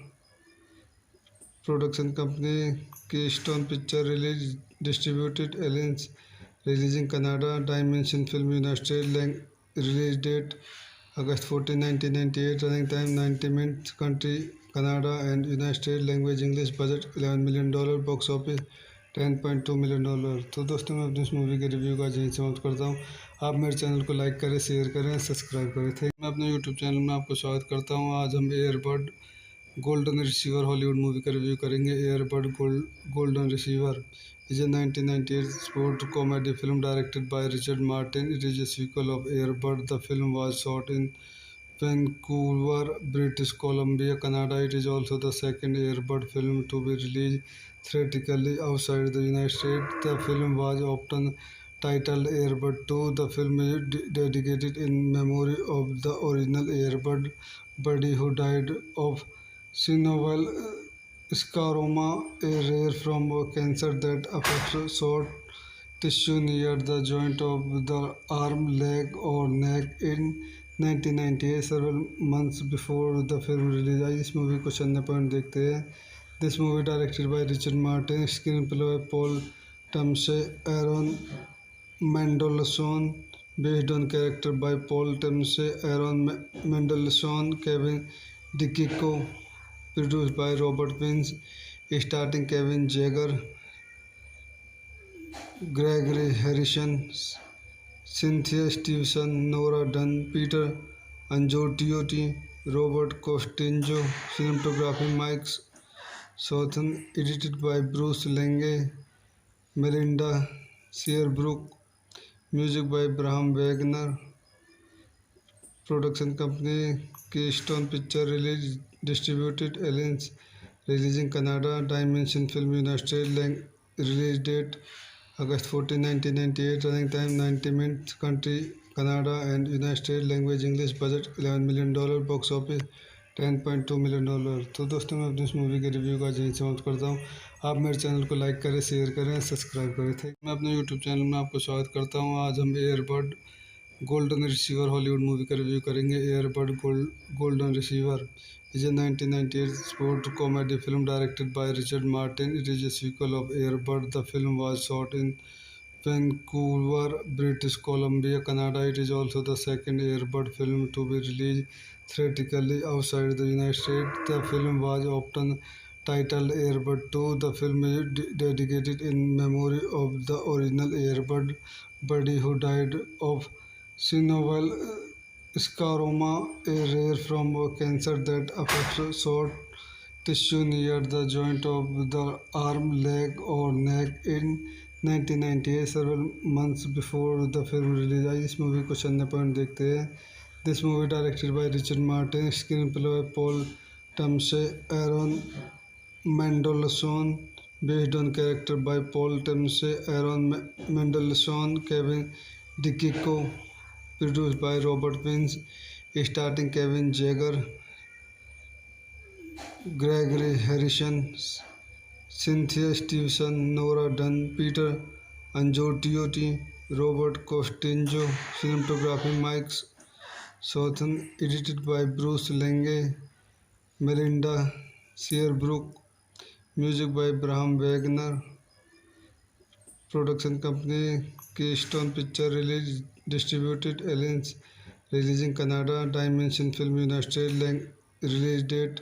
production company Keystone Picture release distributed Aliens, releasing Canada, Dimension Film United States, release date August 14, 1998, running time 90 minutes, country Canada and United States, language English, budget $11 million, box office $10.2 million। तो दोस्तों मैं अपनी इस movie के review का यहीं समाप्त करता हूँ। आप मेरे चैनल को लाइक करें, शेयर करें, सब्सक्राइब करें। मैं अपने यूट्यूब चैनल में आपको स्वागत करता हूँ। आज हम earbud golden receiver Hollywood movie का रिव्यू करेंगे। Earbud golden receiver is a 1998 sport comedy film directed by Richard Martin. It is a sequel of Air Bud. The film was shot in Vancouver, British Columbia, Canada. It is also the second Air Bud film to be released theatrically outside the United States. The film was often titled Air Bud 2. The film is dedicated in memory of the original Air Bud buddy who died of synovial scleroma, a rare form of cancer that affects soft tissue near the joint of the arm, leg, or neck. In 1998, several months before the film release, आई इस movie को चलने point देखते हैं। This movie directed by Richard Martin, screenplay by Paul Tamsey, Aaron Mendelsohn, based on character by Paul Tamsey, Aaron Mendelsohn, Kevin DiCicco, produced by Robert Wins, starring Kevin Jagger, Gregory Harrison, Cynthia Stevenson, Nora Dunn, Peter Anzotti, Robert Costinjo, cinematography Mike Southern, edited by Bruce Lange, Melinda Searbrook, music by Bram Wagner, production company Keystone Picture release distributed Aliens, releasing Canada, Dimension Film United States, release date August 14, 1998, running time 90 minutes, country Canada and United States, language English, budget $11 million, box office $10.2 million। तो दोस्तों मैं अपनी इस movie के review का यहीं समाप्त करता हूँ। आप मेरे चैनल को लाइक करें, शेयर करें, सब्सक्राइब करें। मैं अपने यूट्यूब चैनल में आपको स्वागत करता हूँ। आज हम earbud golden receiver Hollywood movie का रिव्यू करेंगे। Earbud golden receiver is a 1998 sport comedy film directed by Richard Martin. It is a sequel of Air Bud. The film was shot in Vancouver, British Columbia, Canada. It is also the second Air Bud film to be released theatrically outside the United States. The film was often titled Air Bud 2. The film is dedicated in memory of the original Air Bud buddy who died of synovial scleroma, a rare form of cancer that affects soft tissue near the joint of the arm, leg, or neck. In 1998, several months before the film release, आइए इस movie को चंद point देखते हैं. This movie directed by Richard Martin, screenplay by Paul Tamsey, Aaron Mendelsohn, based on character by Paul Tamsey, Aaron Mendelsohn, Kevin DiCicco, produced by Robert Wins, starring Kevin Jagger, Gregory Harrison, Cynthia Stevenson, Nora Dunn, Peter Angiotiotti, Robert Costinjo, cinematography Mike Southern, edited by Bruce Lange, Melinda Searbrook, music by Bram Wagner, production company Keystone Picture Release, distributed Aliens, releasing Canada, Dimension Film United States, release date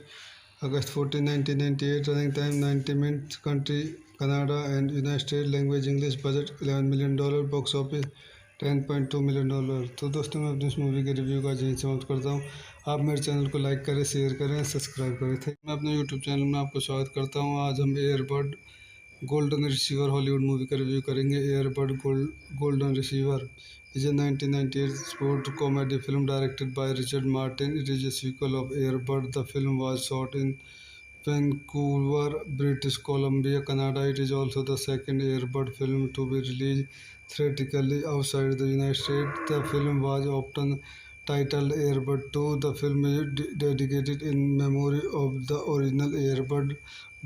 August 14, 1998, running time 90 minutes, country Canada and United States, language English, budget $11 million, box office $10.2 million. तो दोस्तों मैं अपनी इस movie के review का यहीं समाप्त करता हूँ. आप मेरे चैनल को लाइक करें, शेयर करें, सब्सक्राइब करें थे. मैं अपने यूट्यूब चैनल में आपको स्वागत करता हूँ. आज हम earbud golden receiver Hollywood movie का रिव्यू करेंगे. Earbud golden receiver is a 1998 sport comedy film directed by Richard Martin. It is a sequel of Air Bud. The film was shot in Vancouver, British Columbia, Canada. It is also the second Air Bud film to be released theatrically outside the United States. The film was often titled Air Bud 2. The film is dedicated in memory of the original Air Bud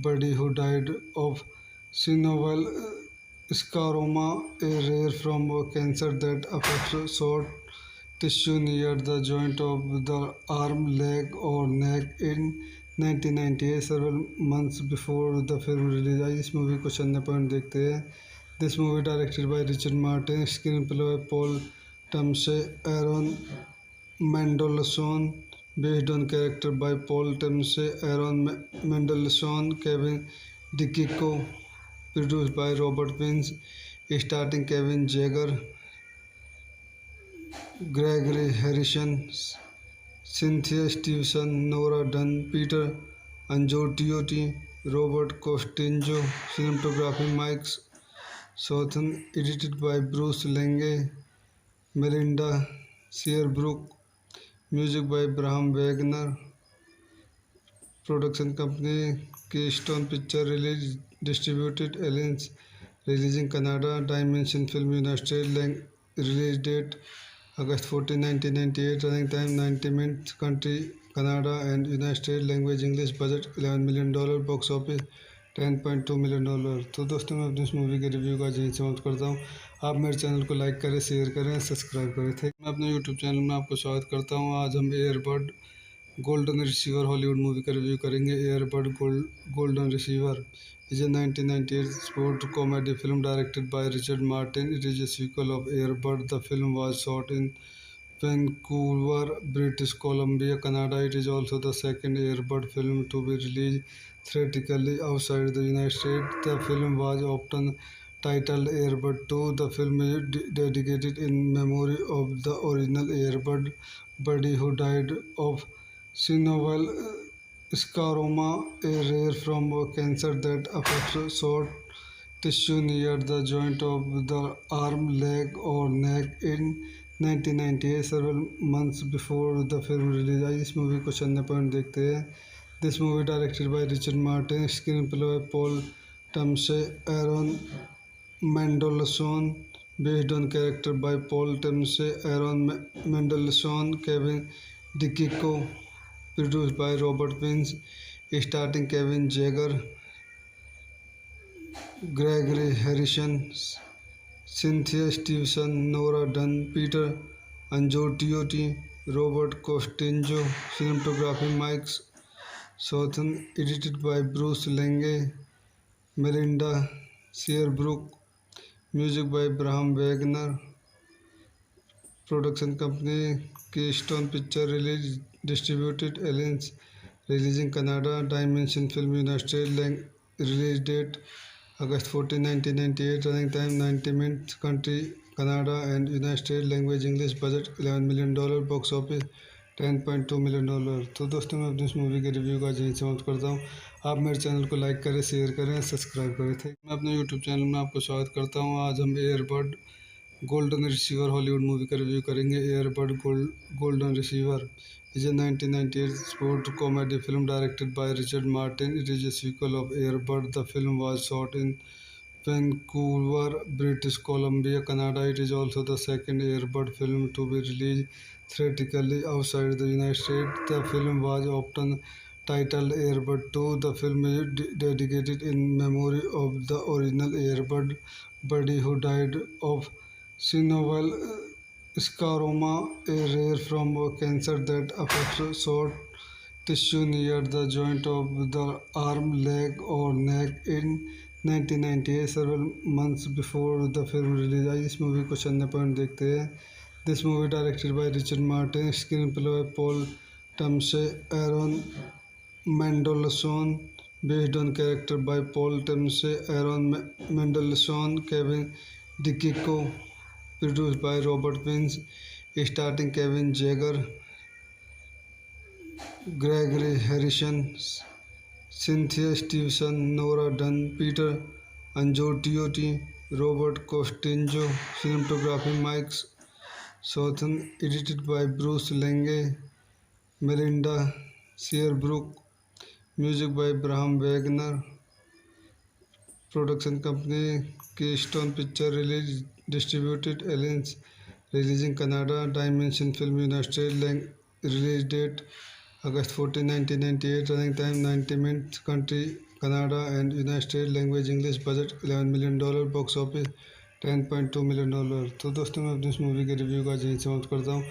buddy who died of synovial scleroma, a rare form of cancer that affects soft tissue near the joint of the arm, leg, or neck. In 1998, several months before the film release, आइए इस movie को चंद point देखते हैं. This movie directed by Richard Martin, screenplay by Paul Tamsey, Aaron Mendelsohn, based on character by Paul Tamsey, Aaron Mendelsohn, Kevin DiCicco, produced by Robert Wins, starring Kevin Jagger, Gregory Harrison, Cynthia Stevenson, Nora Dunn, Peter Angiotiotti, Robert Costinjo, cinematography Mike Southern, edited by Bruce Lange, Melinda Searbrook, music by Bram Wagner, production company Keystone Picture Release, distributed Aliens, releasing Canada, Dimension Film United States, release date August 14, 1998, running time 90 minutes, country Canada and United States, language English, budget $11 million, box office $10.2 million. तो दोस्तों मैं अपनी इस movie के review का यहीं समाप्त करता हूँ. आप मेरे चैनल को लाइक करें, शेयर करें, सब्सक्राइब करें थे. मैं अपने यूट्यूब चैनल में आपको स्वागत करता हूँ. आज हम earbud golden receiver Hollywood movie का रिव्यू करेंगे. Earbud golden receiver is a 1998 sport comedy film directed by Richard Martin. It is a sequel of Air Bud. The film was shot in Vancouver, British Columbia, Canada. It is also the second Air Bud film to be released theatrically outside the United States. The film was often titled Air Bud 2. The film is dedicated in memory of the original Air Bud buddy who died of synovial scleroma, a rare form of cancer that affects soft tissue near the joint of the arm, leg, or neck. In 1998, several months before the film release, आइए इस movie को चंद point देखते हैं. This movie directed by Richard Martin, screenplay by Paul Tamsey, Aaron Mendelsohn, based on character by Paul Tamsey, Aaron Mendelsohn, Kevin DiCicco, produced by Robert Wins, starring Kevin Jagger, Gregory Harrison, Cynthia Stevenson, Nora Dunn, Peter Angiotiotti, Robert Costinjo, cinematography Mike Southern, edited by Bruce Lange, Melinda Searbrook, music by Bram Wagner, production company Keystone Picture Release, distributed Aliens, released in Canada. Dimension film United States. Release date August 14, 1998. Running time 90 minutes. Country Canada and United States. Language English. Budget $11 million. Box office $10.2 million। तो दोस्तों मैं अपनी इस movie के review का यहीं समाप्त करता हूँ। आप मेरे चैनल को लाइक करें, शेयर करें, सब्सक्राइब करें थे। मैं अपने यूट्यूब चैनल में आपको स्वागत करता हूँ। आज हम earbud golden receiver Hollywood movie का रिव्यू करेंगे। Earbud golden receiver is a 1998 sport comedy film directed by Richard Martin. It is a sequel of Air Bud. The film was shot in Vancouver, British Columbia, Canada. It is also the second Air Bud film to be released theatrically outside the United States. The film was often titled Air Bud 2. The film is dedicated in memory of the original Air Bud buddy who died of synovial scleroma, a rare form of cancer that affects soft tissue near the joint of the arm, leg, or neck. In 1998, several months before the film release, आइए इस movie को चंद point देखते हैं। This movie directed by Richard Martin, screenplay by Paul Tamasy, Aaron Mendelsohn, based on character by Paul Timse, Aaron Mendelsohn, Kevin DiCicco, produced by Robert Wins, starring Kevin Jagger, Gregory Harrison, Cynthia Stevenson, Nora Dunn, Peter Angiotiotti, Robert Costinjo, cinematography Mike Southern, edited by Bruce Lange, Melinda Searbrook, music by Braham Wagner, production company Keystone Picture, release distributed Aliens, released in Canada. Dimension film United States. Release date August 14, 1998. Running time 90 minutes. Country Canada and United States. Language English. Budget $11 million. Box office $10.2 million। तो दोस्तों मैं अपनी इस movie के review का यहीं समाप्त करता हूँ।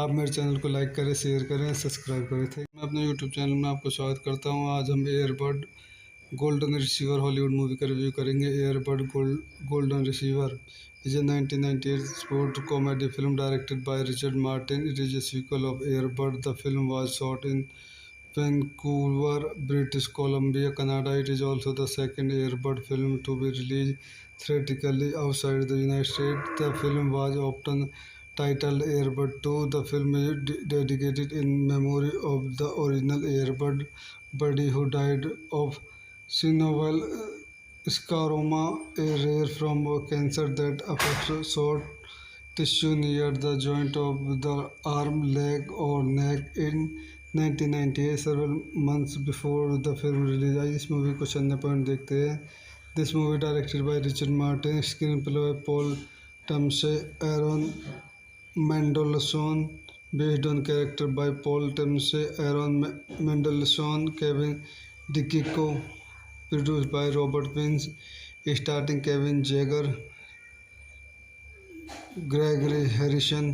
आप मेरे चैनल को लाइक करें, शेयर करें, सब्सक्राइब करें थे। मैं अपने यूट्यूब चैनल में आपको स्वागत करता हूँ। आज हम earbud golden receiver Hollywood movie का रिव्यू करेंगे। Earbud golden receiver is a 1998 sport comedy film directed by Richard Martin. It is a sequel of Air Bud. The film was shot in Vancouver, British Columbia, Canada. It is also the second Air Bud film to be released theatrically outside the United States. The film was often titled Air Bud 2. The film is dedicated in memory of the original Air Bud buddy who died of synovial scleroma, a rare form of cancer that affects soft tissue near the joint of the arm, leg, or neck. In 1998, several months before the film release, आइए इस movie को चंद point देखते हैं। This movie directed by Richard Martin, screenplay by Paul Tamasy, Aaron Mendelsohn, based on character by Paul Timse, Aaron Mendelsohn, Kevin DiCicco, produced by Robert Wins, starring Kevin Jagger, Gregory Harrison,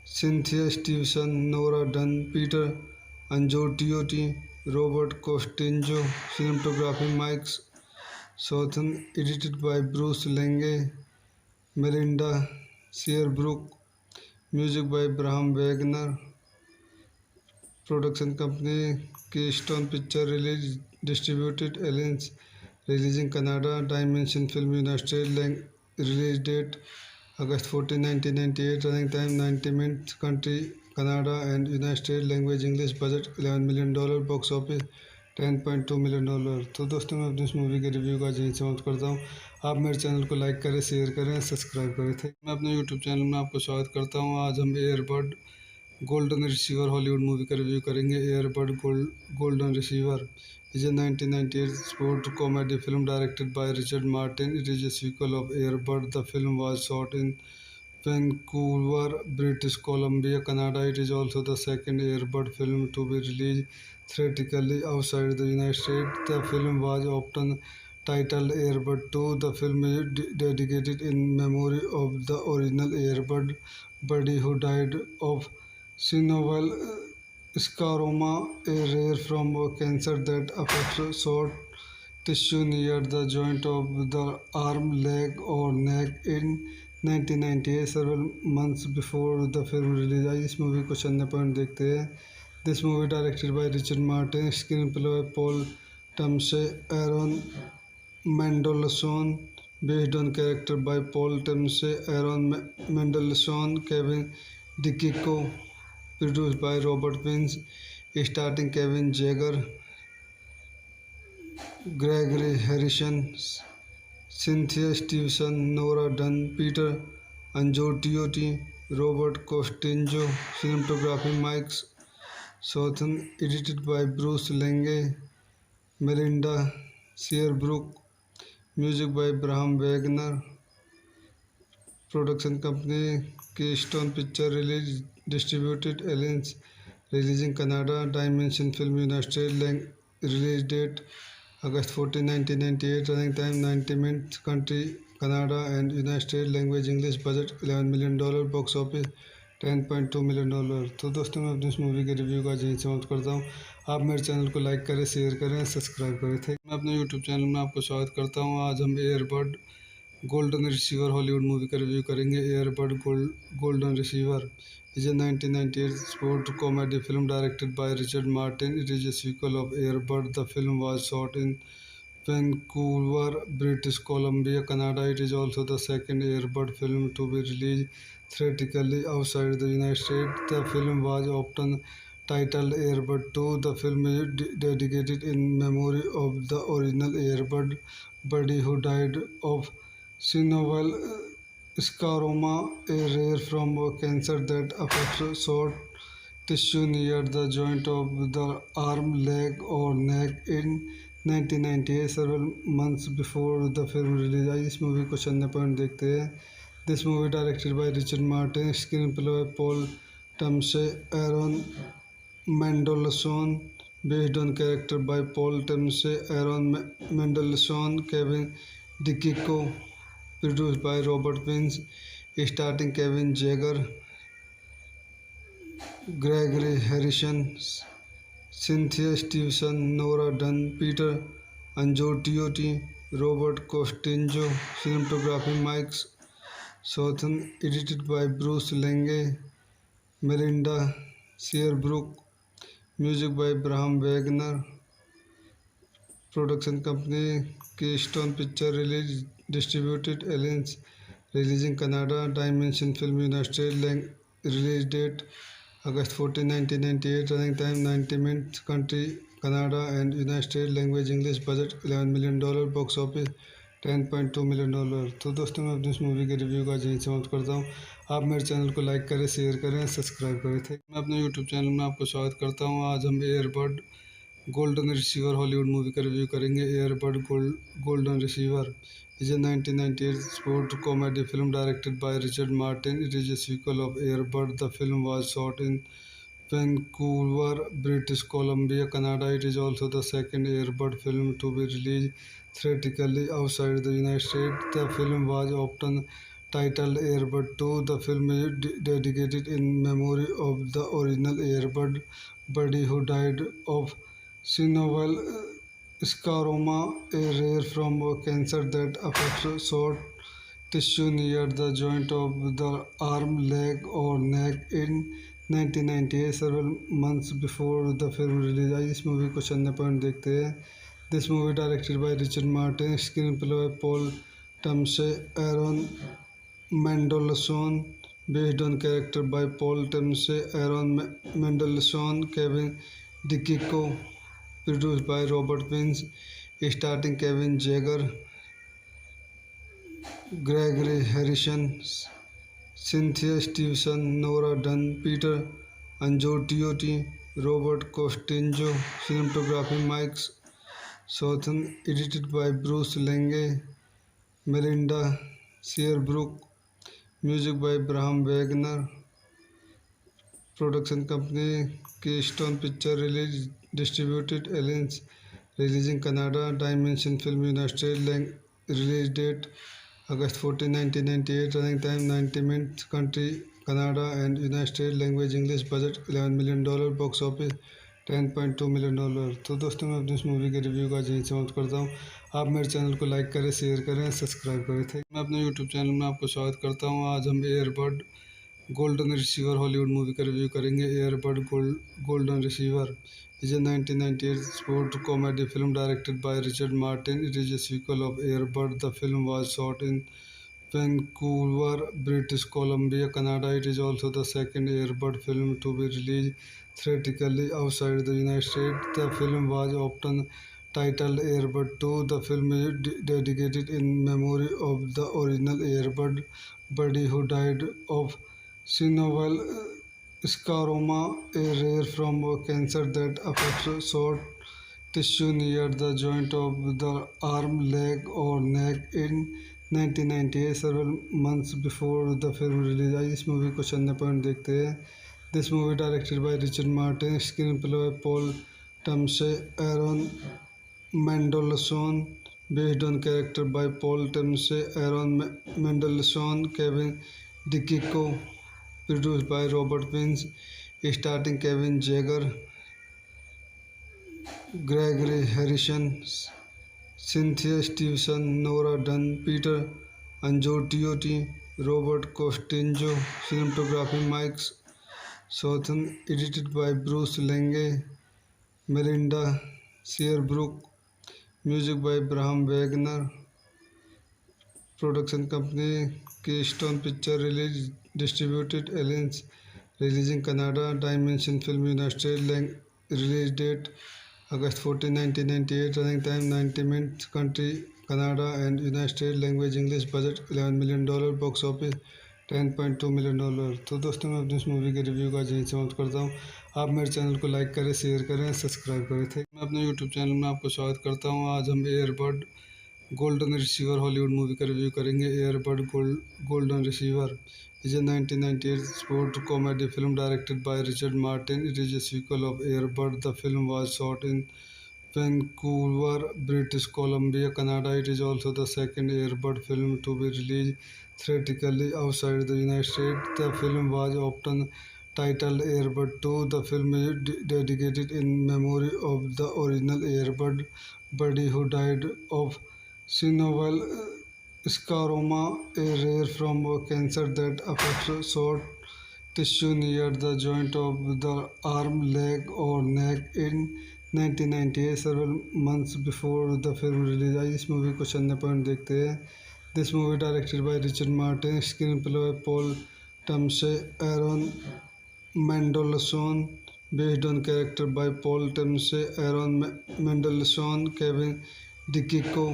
Cynthia Stevenson, Nora Dunn, Peter Angiotiotti, Robert Costinjo, cinematography Mike Southern, edited by Bruce Lange, Melinda Searbrook, music by Braham Wagner, production company Keystone Picture, release distributed Aliens, released in Canada. Dimension film United States. Release date August 14, 1998. Running time 90 minutes. Country Canada and United States. Language English. Budget $11 million. Box office $10.2 million। तो दोस्तों मैं अपनी इस movie के review का यहीं समाप्त करता हूँ। आप मेरे चैनल को लाइक करें, शेयर करें, सब्सक्राइब करें थे। मैं अपने यूट्यूब चैनल में आपको स्वागत करता हूँ। आज हम earbud golden receiver Hollywood movie का रिव्यू करेंगे। Earbud golden receiver is a 1998 sport comedy film directed by Richard Martin. It is a sequel of Air Bud. The film was shot in Vancouver, British Columbia, Canada. It is also the second Air Bud film to be released theatrically outside the United States. The film was often titled Air Bud 2. The film is dedicated in memory of the original Air Bud buddy who died of synovial scleroma, a rare form of cancer that affects soft tissue near the joint of the arm, leg, or neck. In 1998, several months before the film release, आइए इस movie को चंद point देखते हैं। This movie directed by Richard Martin, screenplay by Paul Thomas, Aaron Mendelsohn, based on character by Paul Thomas, Aaron Mendelsohn, Kevin DiCicco, produced by Robert Wins, starring Kevin Jagger, Gregory Harrison, Cynthia Stevenson, Nora Dunn, Peter Angiotiotti, Robert Costinjo, cinematography Mike Southern, edited by Bruce Lange, Melinda Searbrook, music by Bram Wagner, production company Keystone Picture Release, distributed Aliens, releasing Canada, Dimension Film United States, release date August 14, 1998, running time 90 minutes, country Canada and United States, language English, budget $11 million, box office $10.2 million. तो दोस्तों मैं अपनी इस movie के review का यहीं समाप्त करता हूँ। आप मेरे चैनल को लाइक करें, शेयर करें, सब्सक्राइब करें। थे मैं अपने यूट्यूब चैनल में आपको स्वागत करता हूँ। आज हम earbud golden receiver Hollywood movie का रिव्यू करेंगे। Earbud golden receiver is a 1998 sport comedy film directed by Richard Martin. It is a sequel of Air Bud. The film was shot in Vancouver, British Columbia, Canada. It is also the second Air Bud film to be released theatrically outside the United States. The film was often titled Air Bud 2. The film is dedicated in memory of the original Air Bud buddy who died of synovial scleroma, a rare form of cancer that affects soft tissue near the joint of the arm, leg, or neck. In 1998, several months before the film release, आइए इस movie को चंद point देखते हैं। This movie directed by Richard Martin, screenplay by Paul Thomas, Aaron Mendelsohn, based on character by Paul Thomas, Aaron Mendelsohn, Kevin DiCicco, produced by Robert Wins, starring Kevin Jagger, Gregory Harrison, Cynthia Stevenson, Nora Dunn, Peter Angiotiotti, Robert Costinjo, cinematography Mike Southern, edited by Bruce Lange, Melinda Searbrook, music by Bram Wagner, production company Keystone Picture Release, distributed Aliens, releasing Canada, Dimension Film United States, release date August 14, 1998, running time 90 minutes, country Canada and United States, language English, budget $11 million, box office $10.2 million. तो दोस्तों मैं अपनी इस movie के review का यहीं समाप्त करता हूँ। आप मेरे चैनल को लाइक करें, शेयर करें, सब्सक्राइब करें। थे मैं अपने यूट्यूब चैनल में आपको स्वागत करता हूँ। आज हम earbud golden receiver Hollywood movie का रिव्यू करेंगे। Earbud golden receiver is a 1998 sport comedy film directed by Richard Martin. It is a sequel of Air Bud. The film was shot in Vancouver, British Columbia, Canada. It is also the second Air Bud film to be released theatrically outside the United States. The film was often titled Air Bud 2. The film is dedicated in memory of the original Air Bud buddy who died of synovial scleroma, a rare form of cancer that affects soft tissue near the joint of the arm, leg, or neck. In 1998, several months before the film release, आइए इस movie को चंद point देखते हैं। This movie directed by Richard Martin, screenplay by Paul Thomas, Aaron Mendelsohn, based on character by Paul Thomas, Aaron Mendelsohn, Kevin DiCicco, produced by Robert Wins, starring Kevin Jagger, Gregory Harrison, Cynthia Stevenson, Nora Dunn, Peter Angiotiotti, Robert Costinjo, cinematography Mike Southern, edited by Bruce Lange, Melinda Searbrook, music by Bram Wagner, production company Keystone Picture Release, distributed Aliens, releasing Canada, Dimension Film United States, release date August 14, 1998, running time 90 minutes, country Canada and United States, language English, budget $11 million, box office $10.2 million. तो दोस्तों मैं अपनी इस movie के review का यहीं समाप्त करता हूँ। आप मेरे चैनल को लाइक करें, शेयर करें, सब्सक्राइब करें। थे मैं अपने यूट्यूब चैनल में आपको स्वागत करता हूँ। आज हम earbud golden receiver Hollywood movie का रिव्यू करेंगे। Earbud golden receiver is a 1998 sport comedy film directed by Richard Martin. It is a sequel of Air Bud. The film was shot in Vancouver, British Columbia, Canada. It is also the second Air Bud film to be released theatrically outside the United States. The film was often titled Air Bud 2. The film is dedicated in memory of the original Air Bud buddy who died of synovial scleroma, a rare form of cancer that affects soft tissue near the joint of the arm, leg, or neck. In 1998, several months before the film release, आइए इस movie को चंद point देखते हैं। This movie directed by Richard Martin, screenplay by Paul Tamsey, Aaron Mendelsohn, based on character by Paul Tamsey, Aaron Mendelsohn, Kevin DiCicco, produced by Robert Wins, starring Kevin Jagger, Gregory Harrison, Cynthia Stevenson, Nora Dunn, Peter Angiotiotti, Robert Costinjo, cinematography Mike Southern, edited by Bruce Lange, Melinda Searbrook, music by Bram Wagner, production company Keystone Picture Release, distributed Aliens, releasing Canada, Dimension Film United States, release date August 14, 1998, running time 90 minutes, country Canada and United States, language English, budget $11 million, box office $10.2 million। तो दोस्तों मैं अपनी इस movie के review का यहीं समाप्त करता हूँ। आप मेरे चैनल को लाइक करें, शेयर करें, सब्सक्राइब करें थे। मैं अपने यूट्यूब चैनल में आपको स्वागत करता हूँ। आज हम earbud golden receiver Hollywood movie का रिव्यू करेंगे। Earbud golden receiver is a 1998 sport comedy film directed by Richard Martin. It is a sequel of Air Bud. The film was shot in Vancouver, British Columbia, Canada. It is also the second Air Bud film to be released theatrically outside the United States. The film was often titled Air Bud 2. The film is dedicated in memory of the original Air Bud buddy who died of synovial scleroma, a rare form of cancer that affects soft tissue near the joint of the arm, leg, or neck. In 1998, several months before the film release, आइए इस movie को चंद point देखते हैं। This movie directed by Richard Martin, screenplay by Paul Tamsey, Aaron Mendelsohn, based on character by Paul Tamsey, Aaron Mendelsohn, Kevin DiCicco,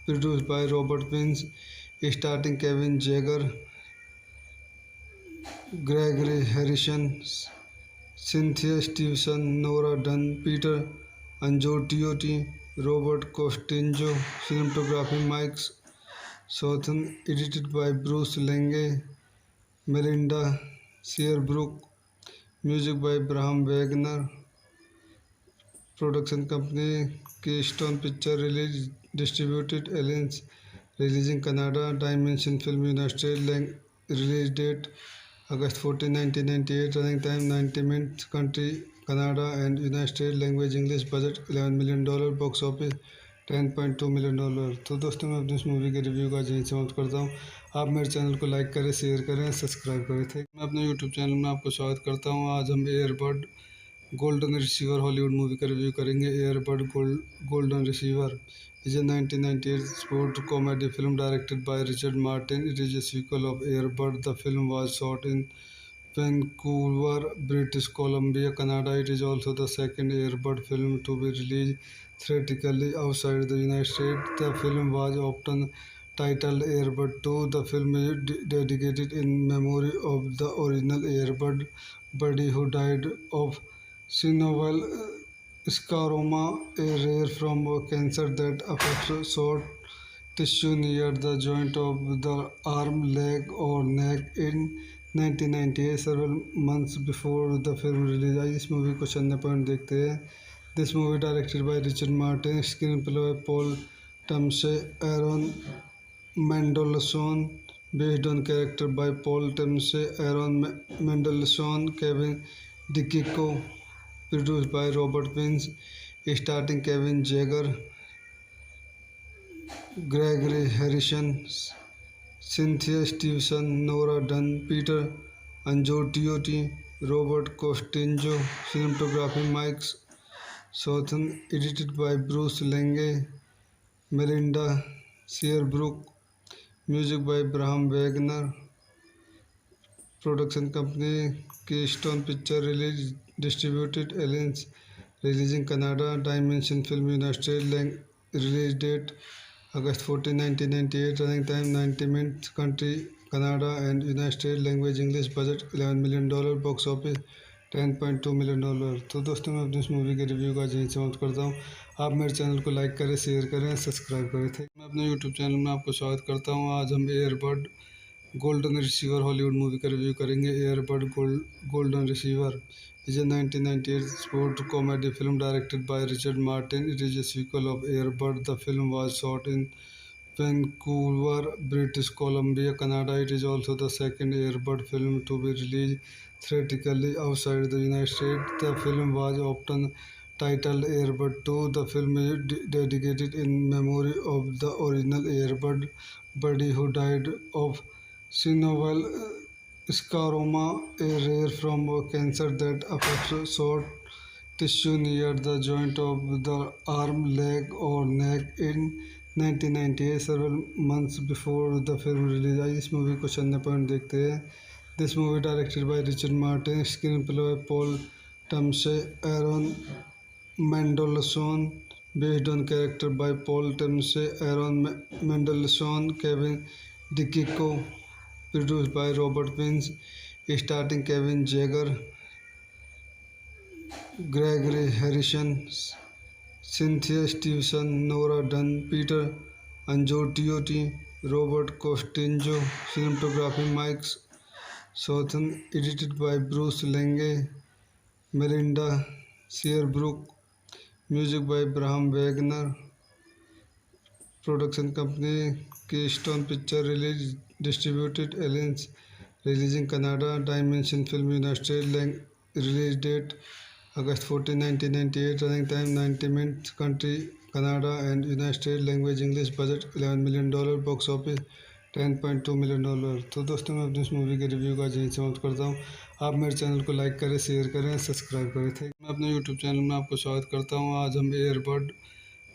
produced by Robert Wins, starring Kevin Jagger, Gregory Harrison, Cynthia Stevenson, Nora Dunn, Peter Angiotiotti, Robert Costinjo, cinematography Mike Southern, edited by Bruce Lange, Melinda Searbrook, music by Bram Wagner, production company Keystone Picture Release, distributed Aliens, releasing Canada, Dimension Film United States, release date August 14, 1998, running time 90 minutes, country Canada and United States, language English, budget $11 million, box office $10.2 million। तो दोस्तों मैं अपनी इस movie के review का यहीं समाप्त करता हूँ। आप मेरे चैनल को लाइक करें, शेयर करें, सब्सक्राइब करें थे। मैं अपने यूट्यूब चैनल में आपको स्वागत करता हूँ। आज हम earbud golden receiver Hollywood movie का रिव्यू करेंगे। Earbud golden receiver is a 1998 sport comedy film directed by Richard Martin. It is a sequel of Air Bud. The film was shot in Vancouver, British Columbia, Canada. It is also the second Air Bud film to be released theatrically outside the United States. The film was often titled Air Bud 2. The film is dedicated in memory of the original Air Bud buddy who died of synovial scleroma, a rare form of cancer that affects soft tissue near the joint of the arm, leg, or neck. In 1998, several months before the film release, आइए इस movie को चंद point देखते हैं। This movie directed by Richard Martin, screenplay by Paul Tamsey, Aaron Mendelsohn, based on character by Paul Tamsey, Aaron Mendelsohn, Kevin DiCicco, produced by Robert Wins, starring Kevin Jagger, Gregory Harrison, Cynthia Stevenson, Nora Dunn, Peter Angiotiotti, Robert Costinjo, cinematography Mike Southern, edited by Bruce Lange, Melinda Searbrook, music by Bram Wagner, production company Keystone Picture Release, distributed Aliens, releasing Canada, Dimension Film United States, release date August 14, 1998, running time 90 minutes, country Canada and United States, language English, budget $11 million, box office $10.2 million। तो दोस्तों मैं अपनी इस movie के review का यहीं समाप्त करता हूँ। आप मेरे चैनल को लाइक करें, शेयर करें, सब्सक्राइब करें। मैं अपने यूट्यूब चैनल में आपको स्वागत करता हूँ। आज हम earbud golden receiver Hollywood movie का रिव्यू करेंगे। Earbud golden receiver is a 1998 sport comedy film directed by Richard Martin. It is a sequel of Air Bud. The film was shot in Vancouver, British Columbia, Canada. It is also the second Air Bud film to be released theatrically outside the United States. The film was often titled Air Bud 2. The film is dedicated in memory of the original Air Bud buddy who died of synovial scleroma, a rare form of cancer that affects soft tissue near the joint of the arm, leg, or neck. In 1998, several months before the film release, आइए इस movie को चंद point देखते हैं। This movie directed by Richard Martin, screenplay by Paul Tamasy, Aaron Mendelsohn, based on character by Paul Timsey, Aaron Mendelsohn, Kevin DiCicco, produced by Robert Wins, starring Kevin Jagger, Gregory Harrison, Cynthia Stevenson, Nora Dunn, Peter Angiotiotti, Robert Costinjo, cinematography Mike Southern, edited by Bruce Lange, Melinda Searbrook, music by Bram Wagner, production company Keystone Picture Release, distributed Aliens, releasing Canada, Dimension Film United States, release date August 14, 1998, running time 90 minutes, country Canada and United States, language English, budget $11 million, box office $10.2 million। तो दोस्तों मैं अपनी इस movie के review का यहीं समाप्त करता हूँ। आप मेरे चैनल को लाइक करें, शेयर करें, सब्सक्राइब करें। मैं अपने यूट्यूब चैनल में आपको स्वागत करता हूँ। आज हम earbud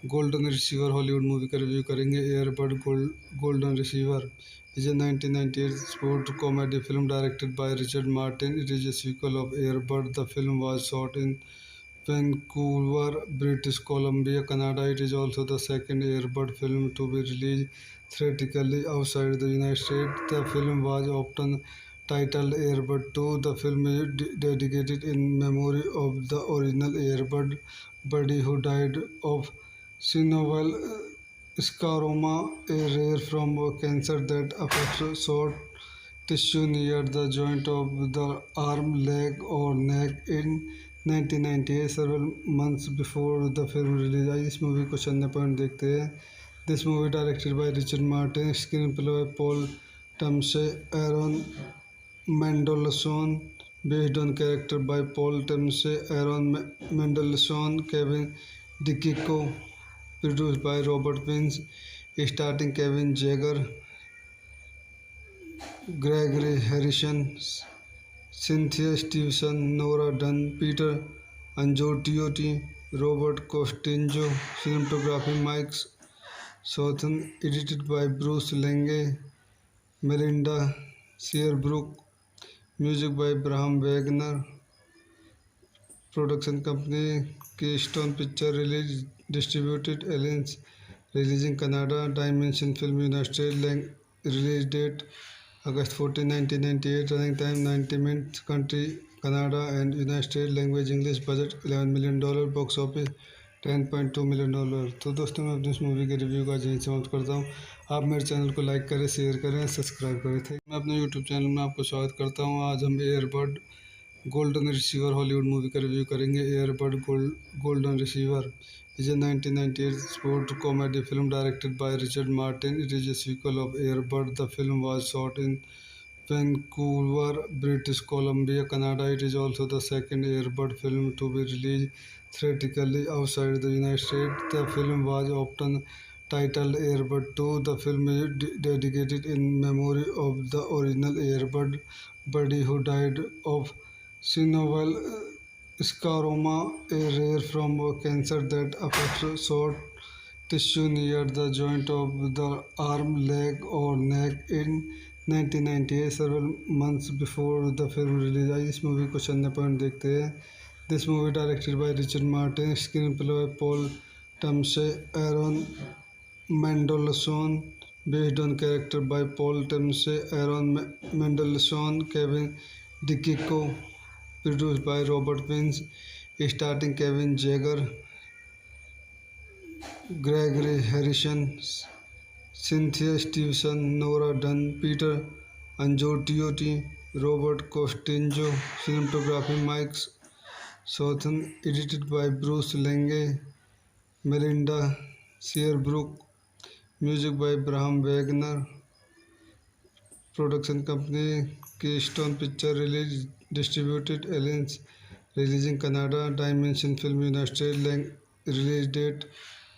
golden receiver Hollywood movie का रिव्यू करेंगे। Earbud golden receiver is a 1998 sport comedy film directed by Richard Martin. It is a sequel of Air Bud. The film was shot in Vancouver, British Columbia, Canada. It is also the second Air Bud film to be released theatrically outside the United States. The film was often titled Air Bud 2. The film is dedicated in memory of the original Air Bud buddy who died of synovial scleroma, a rare form of cancer that affects soft tissue near the joint of the arm, leg, or neck. In 1998, several months before the film release, आइए इस movie को चंद point देखते हैं। This movie directed by Richard Martin, screenplay by Paul Tamasy, Aaron Mendelsohn, based on character by Paul Timsey, Aaron Mendelsohn, Kevin DiCicco, produced by Robert Wins, starring Kevin Jagger, Gregory Harrison, Cynthia Stevenson, Nora Dunn, Peter Angiotiotti, Robert Costinjo, cinematography Mike Southern, edited by Bruce Lange, Melinda Searbrook, music by Bram Wagner, production company Keystone Picture Release, distributed Aliens, releasing Canada, Dimension Film United States, release date August 14, 1998, running time 90 minutes, country Canada and United States, language English, budget $11 million, box office $10.2 million। तो दोस्तों मैं अपनी इस movie के review का यहीं समाप्त करता हूँ। आप मेरे चैनल को लाइक करें, शेयर करें, सब्सक्राइब करें। मैं अपने यूट्यूब चैनल में आपको स्वागत करता हूँ। आज हम earbud golden receiver Hollywood movie का रिव्यू करेंगे। Earbud golden receiver is a 1998 sport comedy film directed by Richard Martin. It is a sequel of Air Bud. The film was shot in Vancouver, British Columbia, Canada. It is also the second Air Bud film to be released theatrically outside the United States. The film was often titled Air Bud 2. The film is dedicated in memory of the original Air Bud buddy who died of synovial scleroma, a rare form of cancer that affects soft tissue near the joint of the arm, leg, or neck. In 1998, several months before the film release, आइए इस movie को चंद point देखते हैं. This movie directed by Richard Martin, screenplay by Paul Tamsey, Aaron Mendelsohn, based on character by Paul Tamsey, Aaron Mendelsohn, Kevin DiCicco, produced by Robert Wins, starring Kevin Jagger, Gregory Harrison, Cynthia Stevenson, Nora Dunn, Peter Angiotiotti, Robert Costinjo, cinematography Mike Southern, edited by Bruce Lange, Melinda Searbrook, music by Braham Wagner, production company Keystone Picture Release, distributed Aliens, releasing Canada, Dimension Film United States, release date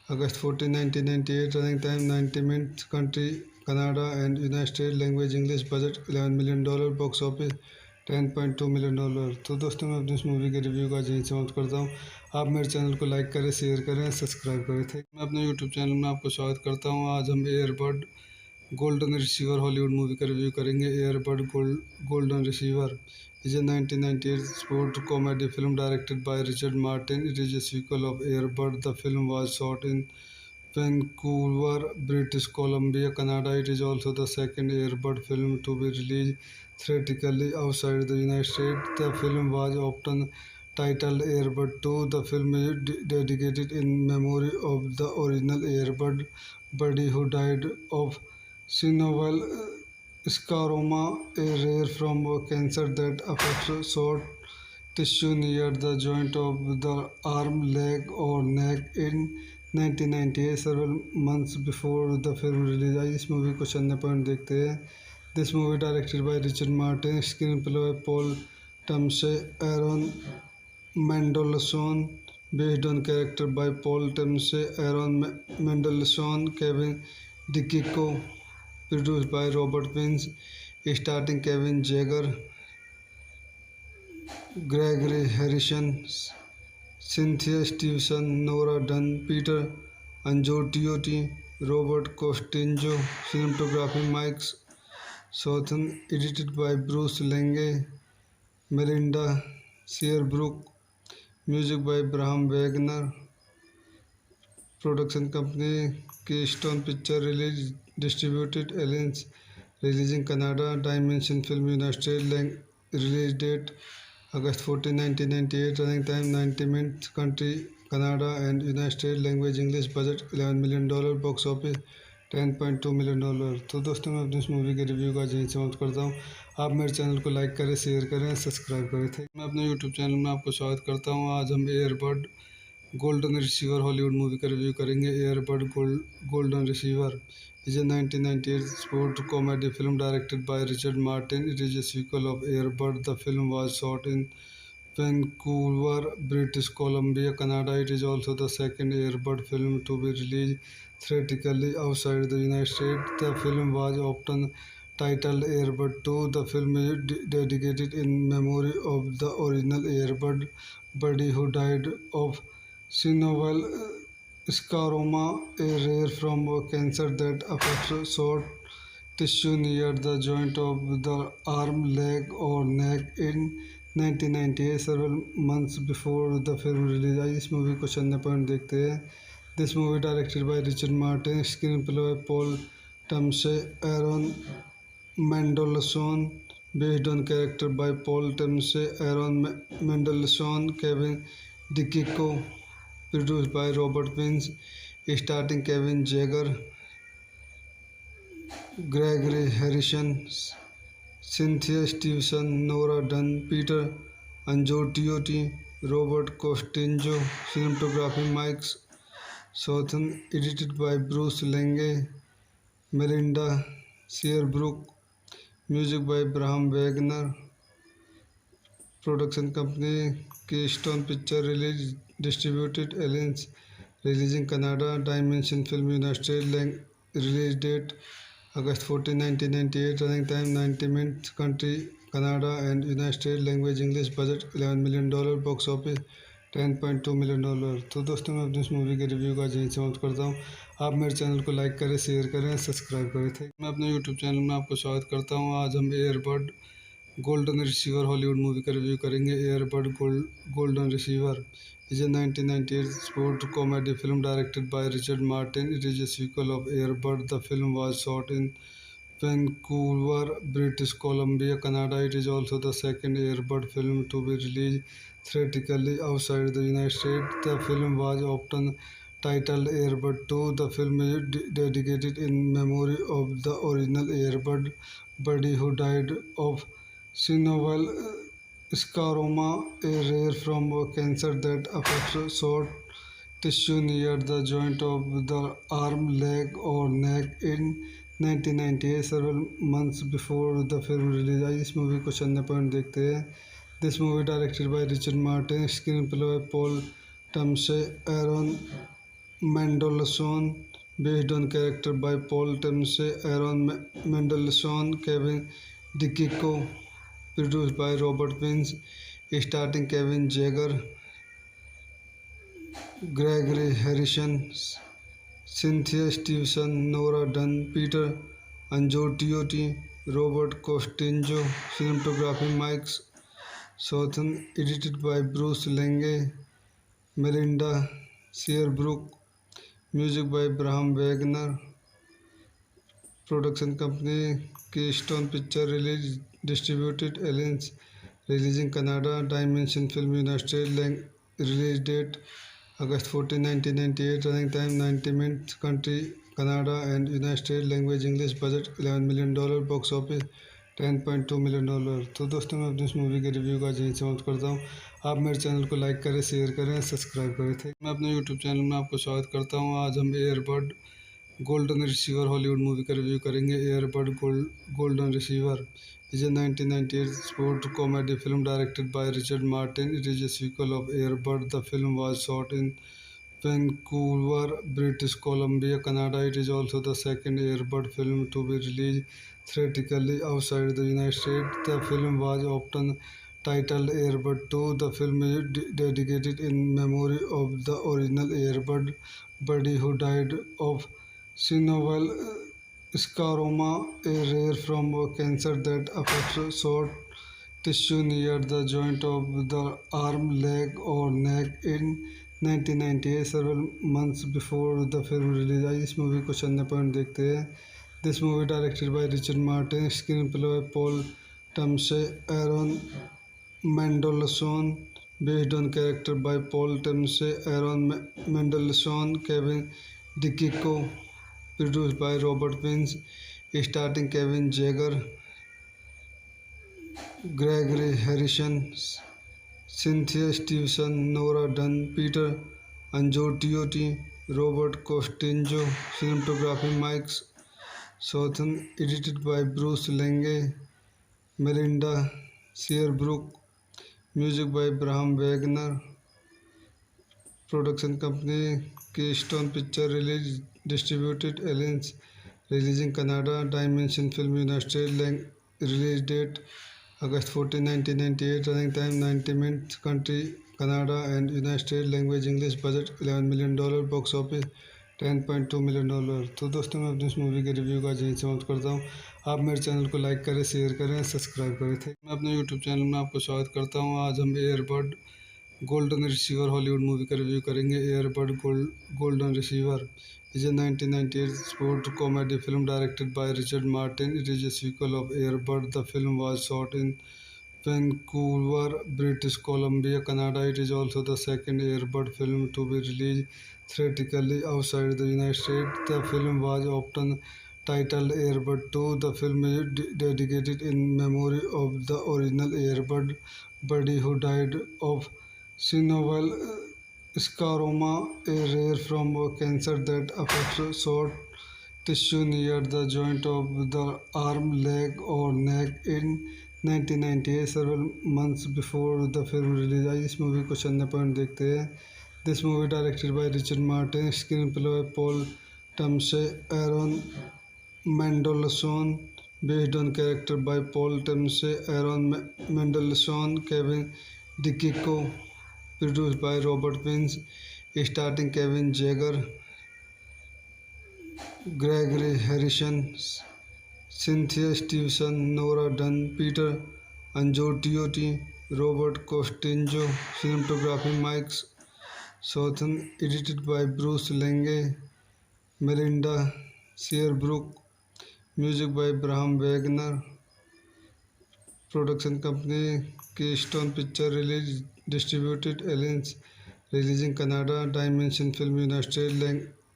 August 14, 1998, running time 90 minutes, country Canada and United States, language English, budget $11 million, box office $10.2 million. तो दोस्तों मैं अपनी इस movie के review का यहीं समाप्त करता हूँ. आप मेरे चैनल को लाइक करें, शेयर करें, सब्सक्राइब करें. मैं अपने यूट्यूब चैनल में आपको स्वागत करता हूँ. आज हम earbud golden receiver Hollywood movie का रिव्यू करेंगे. Earbud golden receiver is a 1998 sport comedy film directed by Richard Martin. It is a sequel of Air Bud. The film was shot in Vancouver, British Columbia, Canada. It is also the second Air Bud film to be released theatrically outside the United States. The film was often titled Air Bud 2. The film is dedicated in memory of the original Air Bud buddy who died of synovial scleroma, a rare form of cancer that affects soft tissue near the joint of the arm, leg, or neck. In 1998, several months before the film release, आइए इस movie को चंद point देखते हैं. This movie directed by Richard Martin, screenplay by Paul Tamsey, Aaron Mendelsohn, based on character by Paul Tamsey, Aaron Mendelsohn, Kevin DiCicco, produced by Robert Wins, starring Kevin Jagger, Gregory Harrison, Cynthia Stevenson, Nora Dunn, Peter Angiotiotti, Robert Costinjo, cinematography Mike Southern, edited by Bruce Lange, Melinda Searbrook, music by Braham Wagner, production company Keystone Picture Release, distributed Aliens, releasing Canada, Dimension Film United States, release date August 14, 1998, running time 90 minutes, country Canada and United States, language English, budget $11 million, box office $10.2 million. तो दोस्तों मैं अपनी इस movie के review का यहीं समाप्त करता हूँ. आप मेरे चैनल को लाइक करें, शेयर करें, सब्सक्राइब करें. मैं अपने यूट्यूब चैनल में आपको स्वागत करता हूँ. आज हम earbud golden receiver Hollywood movie का रिव्यू करेंगे. Earbud golden receiver is a 1998 sport comedy film directed by Richard Martin. It is a sequel of Air Bud. The film was shot in Vancouver, British Columbia, Canada. It is also the second Air Bud film to be released theatrically outside the United States. The film was often titled Air Bud 2. The film is dedicated in memory of the original Air Bud buddy who died of synovial scleroma, a rare form of cancer that affects soft tissue near the joint of the arm, leg, or neck. In 1998, several months before the film release, आइए इस movie को चंद point देखते हैं. This movie directed by Richard Martin, screenplay by Paul Tamsey, Aaron Mendelsohn, based on character by Paul Tamsey, Aaron Mendelsohn, Kevin DiCicco, produced by Robert Wins, starring Kevin Jagger, Gregory Harrison, Cynthia Stevenson, Nora Dunn, Peter Angiotiotti, Robert Costinjo, cinematography Mike Southern, edited by Bruce Lange, Melinda Searbrook, music by Braham Wagner, production company Keystone Picture Release, distributed Aliens, released in Canada. Dimension film United States. Release date August 14, 1998. Running time 90 minutes. Country Canada and United States. Language English. Budget $11 million. Box office $10.2 million। तो दोस्तों मैं अपनी इस movie के review का यहीं समाप्त करता हूँ। आप मेरे चैनल को लाइक करें, शेयर करें, सब्सक्राइब करें थे। मैं अपने यूट्यूब चैनल में आपको स्वागत करता हूँ। आज हम earbud golden receiver Hollywood movie का रिव्यू करेंगे। Earbud golden receiver is a 1998 sport comedy film directed by Richard Martin. It is a sequel of Air Bud. The film was shot in Vancouver, British Columbia, Canada. It is also the second Air Bud film to be released theatrically outside the United States. The film was often titled Air Bud 2. The film is dedicated in memory of the original Air Bud buddy who died of synovial scleroma, a rare form of cancer that affects soft tissue near the joint of the arm, leg, or neck. In 1998, several months before the film release, आइए इस movie को चंद point देखते हैं। This movie directed by Richard Martin, screenplay by Paul Tamsey, Aaron Mendelsohn, based on character by Paul Tamsey, Aaron Mendelsohn, Kevin DiCicco, produced by Robert Wins, starring Kevin Jagger, Gregory Harrison, Cynthia Stevenson, Nora Dunn, Peter Angiotiotti, Robert Costinjo, cinematography Mike Southern, edited by Bruce Lange, Melinda Searbrook, music by Abraham Wagner, production company Keystone Picture, release distributed Aliens, released in Canada. Dimension film United States. Release date August 14, 1998. Running time 90 minutes. Country Canada and United States. Language English. Budget $11 million। Box office $10.2 million। तो दोस्तों मैं अपनी इस movie के review का यहीं समाप्त करता हूँ। आप मेरे चैनल को लाइक करें, शेयर करें, सब्सक्राइब करें थे। मैं अपने यूट्यूब चैनल में आपको स्वागत करता हूँ। आज हम earbud golden receiver Hollywood movie का रिव्यू करेंगे। Earbud golden receiver is a 1998 sport comedy film directed by Richard Martin. It is a sequel of Air Bud. The film was shot in Vancouver, British Columbia, Canada. It is also the second Air Bud film to be released theatrically outside the United States. The film was often titled Air Bud 2. The film is dedicated in memory of the original Air Bud buddy who died of synovial scleroma, a rare form of cancer that affects soft tissue near the joint of the arm, leg, or neck. In 1998, several months before the film release, आइए इस movie को चंद point देखते हैं। This movie directed by Richard Martin, screenplay by Paul Tamsey, Aaron Mendelsohn, based on character by Paul Tamsey, Aaron Mendelsohn, Kevin DiCicco, produced by Robert Wins, starring Kevin Jagger, Gregory Harrison, Cynthia Stevenson, Nora Dunn, Peter Angiotiotti, Robert Costinjo, cinematography Mike Southern, edited by Bruce Lange, Melinda Searbrook, music by Abraham Wagner, production company Keystone Picture, release distributed Aliens, released in Canada. Dimension film United States. Release date August 14, 1998. Running time 90 minutes. Country Canada and United States. Language English. Budget $11 million। Box office $10.2 million। तो दोस्तों मैं अपनी इस movie के review का यहीं समाप्त करता हूँ। आप मेरे चैनल को लाइक करें, शेयर करें, सब्सक्राइब करें थे। मैं अपने यूट्यूब चैनल में आपको स्वागत करता हूँ। आज हम earbud golden receiver Hollywood movie का रिव्यू करेंगे। Earbud golden receiver is a 1998 sport comedy film directed by Richard Martin. It is a sequel of Air Bud. The film was shot in Vancouver, British Columbia, Canada. It is also the second Air Bud film to be released theatrically outside the United States. The film was often titled Air Bud 2. The film is dedicated in memory of the original Air Bud buddy who died of synovial scleroma, a rare form of cancer that affects soft tissue near the joint of the arm, leg, or neck. In 1998, several months before the film release, आइए इस movie को चंद point देखते हैं। This movie directed by Richard Martin, screenplay by Paul Thomas, Aaron Mendelsohn, based on character by Paul Thomas, Aaron Mendelsohn, Kevin DiCicco, produced by Robert Wins, starring Kevin Jagger, Gregory Harrison, Cynthia Stevenson, Nora Dunn, Peter Angiotiotti, Robert Costinjo, cinematography Mike Southern, edited by Bruce Lange, Melinda Searbrook, music by Bram Wagner, production company Keystone Picture release distributed Aliens, releasing Canada, Dimension Film United States,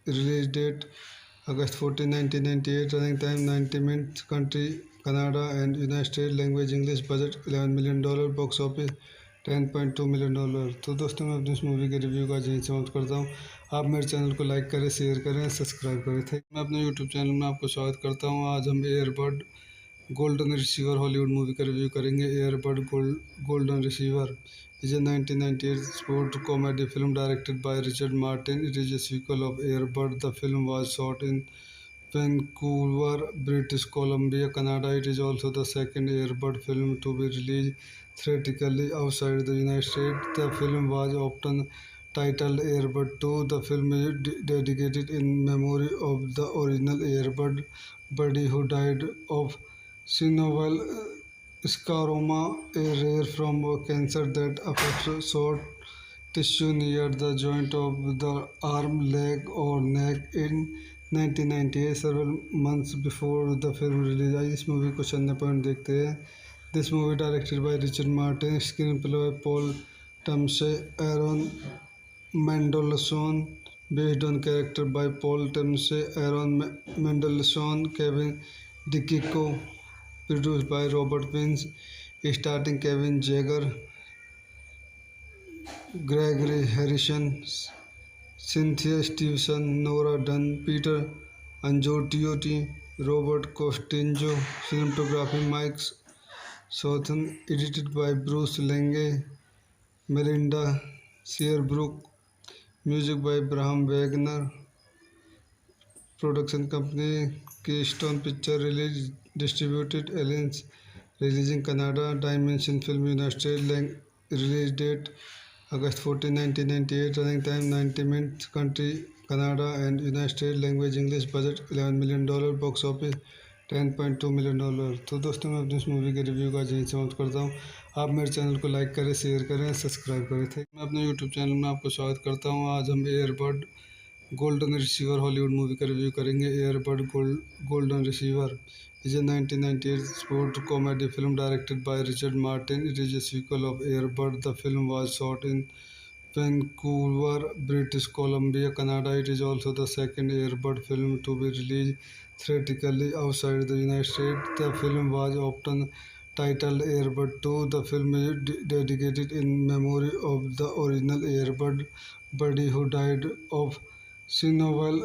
release date August 14, 1998, running time 90 minutes, country Canada and United States, language English, budget $11 million, box office $10.2 million। तो दोस्तों मैं अपनी इस movie के review का यहीं समाप्त करता हूँ। आप मेरे चैनल को लाइक करें, शेयर करें, सब्सक्राइब करें। मैं अपने यूट्यूब चैनल में आपको स्वागत करता हूँ। आज हम earbud golden receiver Hollywood movie का रिव्यू करेंगे। Earbud golden receiver is a 1998 sport comedy film directed by Richard Martin. It is a sequel of Air Bud. The film was shot in Vancouver, British Columbia, Canada. It is also the second Air Bud film to be released theatrically outside the United States. The film was often titled Air Bud 2. The film is dedicated in memory of the original Air Bud buddy who died of synovial scleroma, a rare form of cancer that affects soft tissue near the joint of the arm, leg, or neck. In 1998, several months before the film release, आइए इस movie को चलने point देखते हैं। This movie directed by Richard Martin, screenplay by Paul Thomas, Aaron Mendelsohn, based on character by Paul Thomas, Aaron Mendelsohn, Kevin DiCicco, produced by Robert Wins, starring Kevin Jagger, Gregory Harrison, Cynthia Stevenson, Nora Dunn, Peter Angiotiotti, Robert Costinjo, cinematography Mike Southern, edited by Bruce Lange, Melinda Searbrook, music by Bram Wagner, production company Keystone Picture release distributed Aliens, releasing Canada, Dimension Film United States, release date August 14, 1998, running time 90 minutes, country Canada and United States, language English, budget $11 million, box office $10.2 million। तो दोस्तों मैं अपनी इस movie के review का यहीं समाप्त करता हूँ। आप मेरे चैनल को लाइक करें, शेयर करें, सब्सक्राइब करें। मैं अपने यूट्यूब चैनल में आपको स्वागत करता हूँ। आज हम earbud golden receiver Hollywood movie का रिव्यू करेंगे। Earbud golden receiver is a 1998 sport comedy film directed by Richard Martin. It is a sequel of Air Bud. The film was shot in Vancouver, British Columbia, Canada. It is also the second Air Bud film to be released theatrically outside the United States. The film was often titled Air Bud 2. The film is dedicated in memory of the original Air Bud buddy who died of synovial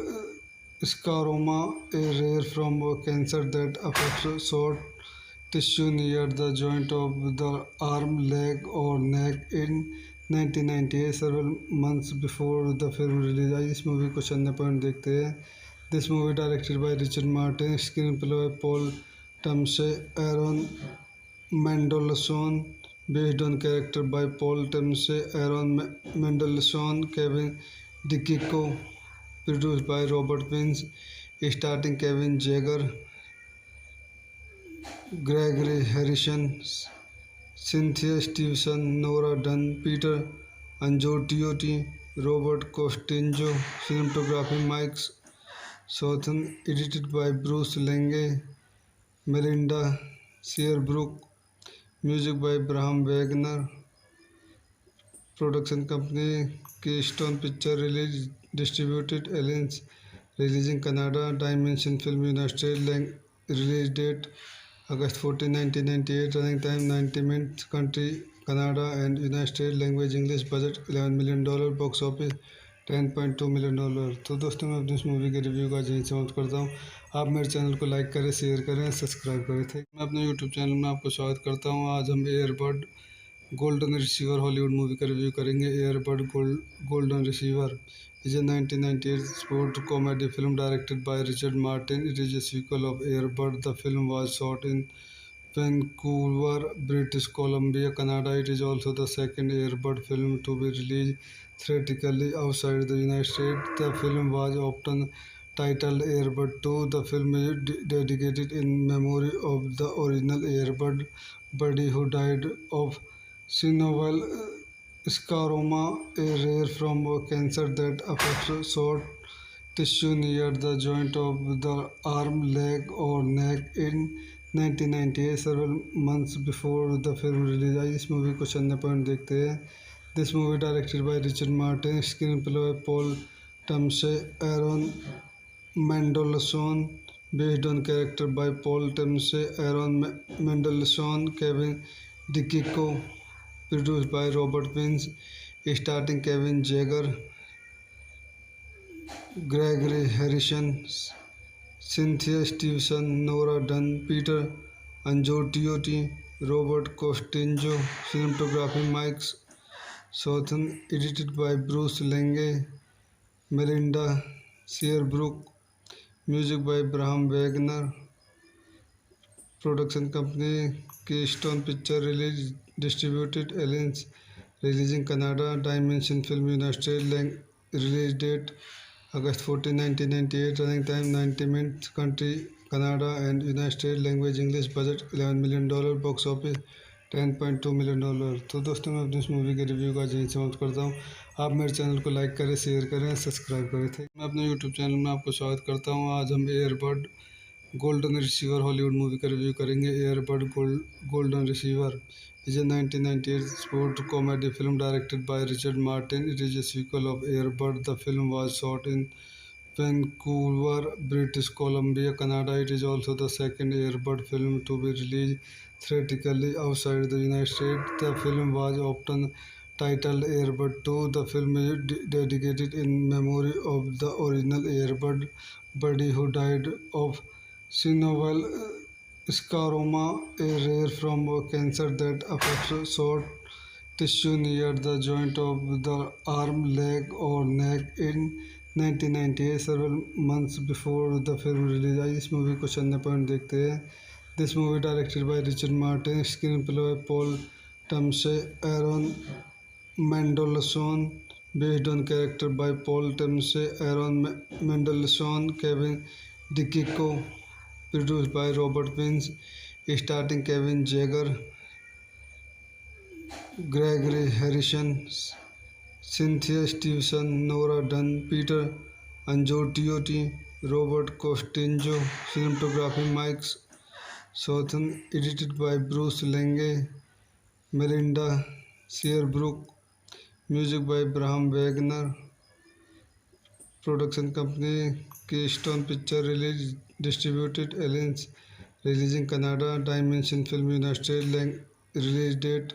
scleroma, a rare form of cancer that affects soft tissue near the joint of the arm, leg, or neck. In 1998, several months before the film release, आइए इस movie को चलने point देखते हैं। This movie directed by Richard Martin, screenplay by Paul Thomas, Aaron Mendelsohn, based on character by Paul Thomas, Aaron Mendelsohn, Kevin DiCicco, produced by Robert Wins, starring Kevin Jagger, Gregory Harrison, Cynthia Stevenson, Nora Dunn, Peter Angiotiotti, Robert Costinjo, cinematography Mike Southern, edited by Bruce Lange, Melinda Searbrook, music by Bram Wagner, production company Keystone Picture release distributed Aliens, releasing Canada, Dimension Film United States, release date August 14, 1998, running time 90 minutes, country Canada and United States, language English, budget $11 million, box office $10.2 million। तो दोस्तों मैं अपनी इस movie के review का यहीं समाप्त करता हूँ। आप मेरे चैनल को लाइक करें, शेयर करें, सब्सक्राइब करें। मैं अपने यूट्यूब चैनल में आपको स्वागत करता हूँ। आज हम earbud golden receiver Hollywood movie का रिव्यू करेंगे। Earbud golden receiver is a 1998 sport comedy film directed by Richard Martin. It is a sequel of Air Bud. The film was shot in Vancouver, British Columbia, Canada. It is also the second Air Bud film to be released theatrically outside the United States. The film was often titled Air Bud 2. The film is dedicated in memory of the original Air Bud buddy who died of synovial scleroma, a rare form of cancer that affects soft tissue near the joint of the arm, leg, or neck. In 1998, several months before the film release, आइए इस movie को चंद point देखते हैं। This movie directed by Richard Martin, screenplay by Paul Tamasy, Aaron Mendelsohn, based on character by Paul Timsey, Aaron Mendelsohn, Kevin DiCicco, produced by Robert Wins, starring Kevin Jagger, Gregory Harrison, Cynthia Stevenson, Nora Dunn, Peter Angiotiotti, Robert Costinjo, cinematography Mike Southern, edited by Bruce Lange, Melinda Searbrook, music by Bram Wagner, production company Keystone Picture Release, distributed Aliens, released in Canada, Dimension Film United States, release date August 14, 1998, running time 90 minutes, country Canada and United States, language English, budget $11 million, box office $10.2 million। तो दोस्तों मैं अपनी इस movie के review का यहीं समाप्त करता हूँ। आप मेरे चैनल को लाइक करें, शेयर करें, सब्सक्राइब करें थे। मैं अपने यूट्यूब चैनल में आपको स्वागत करता हूँ। आज हम earbud golden receiver Hollywood movie का रिव्यू करेंगे। Earbud golden receiver is a 1998 sport comedy film directed by Richard Martin. It is a sequel of Air Bud. The film was shot in Vancouver, British Columbia, Canada. It is also the second Air Bud film to be released theatrically outside the United States. The film was often titled Air Bud 2. The film is dedicated in memory of the original Air Bud buddy who died of synovial scleroma, a rare form of cancer that affects soft tissue near the joint of the arm, leg, or neck. In 1998, several months before the film release, आइए इस movie को चंद point देखते हैं। This movie directed by Richard Martin, screenplay by Paul Tamasy, Aaron Mendelsohn, based on character by Paul Timsey, Aaron Mendelsohn, Kevin DiCicco, produced by Robert Wins, starring Kevin Jagger, Gregory Harrison, Cynthia Stevenson, Nora Dunn, Peter Angiotiotti, Robert Costinjo, cinematography Mike Southern, edited by Bruce Lange, Melinda Searbrook, music by Bram Wagner, production company Keystone Picture Release, distributed Aliens, released in Canada, Dimension Film United States, release date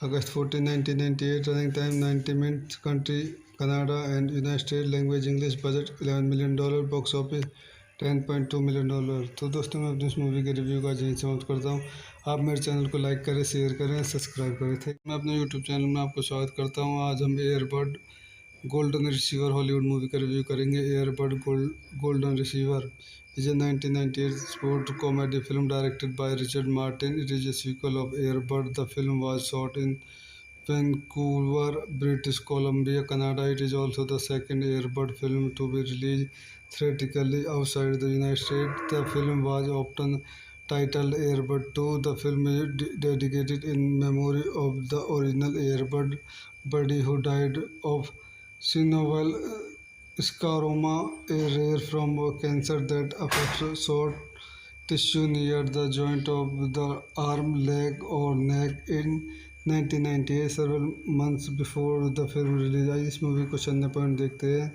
August 14, 1998, running time 90 minutes, country Canada and United States, language English, budget $11 million, box office $10.2 million। तो दोस्तों मैं अपनी इस movie के review का यहीं समाप्त करता हूँ। आप मेरे चैनल को लाइक करें, शेयर करें, सब्सक्राइब करें थे। मैं अपने यूट्यूब चैनल में आपको स्वागत करता हूँ। आज हम earbud golden receiver Hollywood movie का रिव्यू करेंगे। Earbud golden receiver is a 1998 sport comedy film directed by Richard Martin. It is a sequel of Air Bud. The film was shot in Vancouver, British Columbia, Canada. It is also the second Air Bud film to be released theatrically outside the United States. The film was often titled Air Bud 2. The film is dedicated in memory of the original Air Bud buddy who died of synovial scleroma, a rare form of cancer that affects soft tissue near the joint of the arm, leg, or neck. In 1998, several months before the film release, आइए इस movie को चंद point देखते हैं।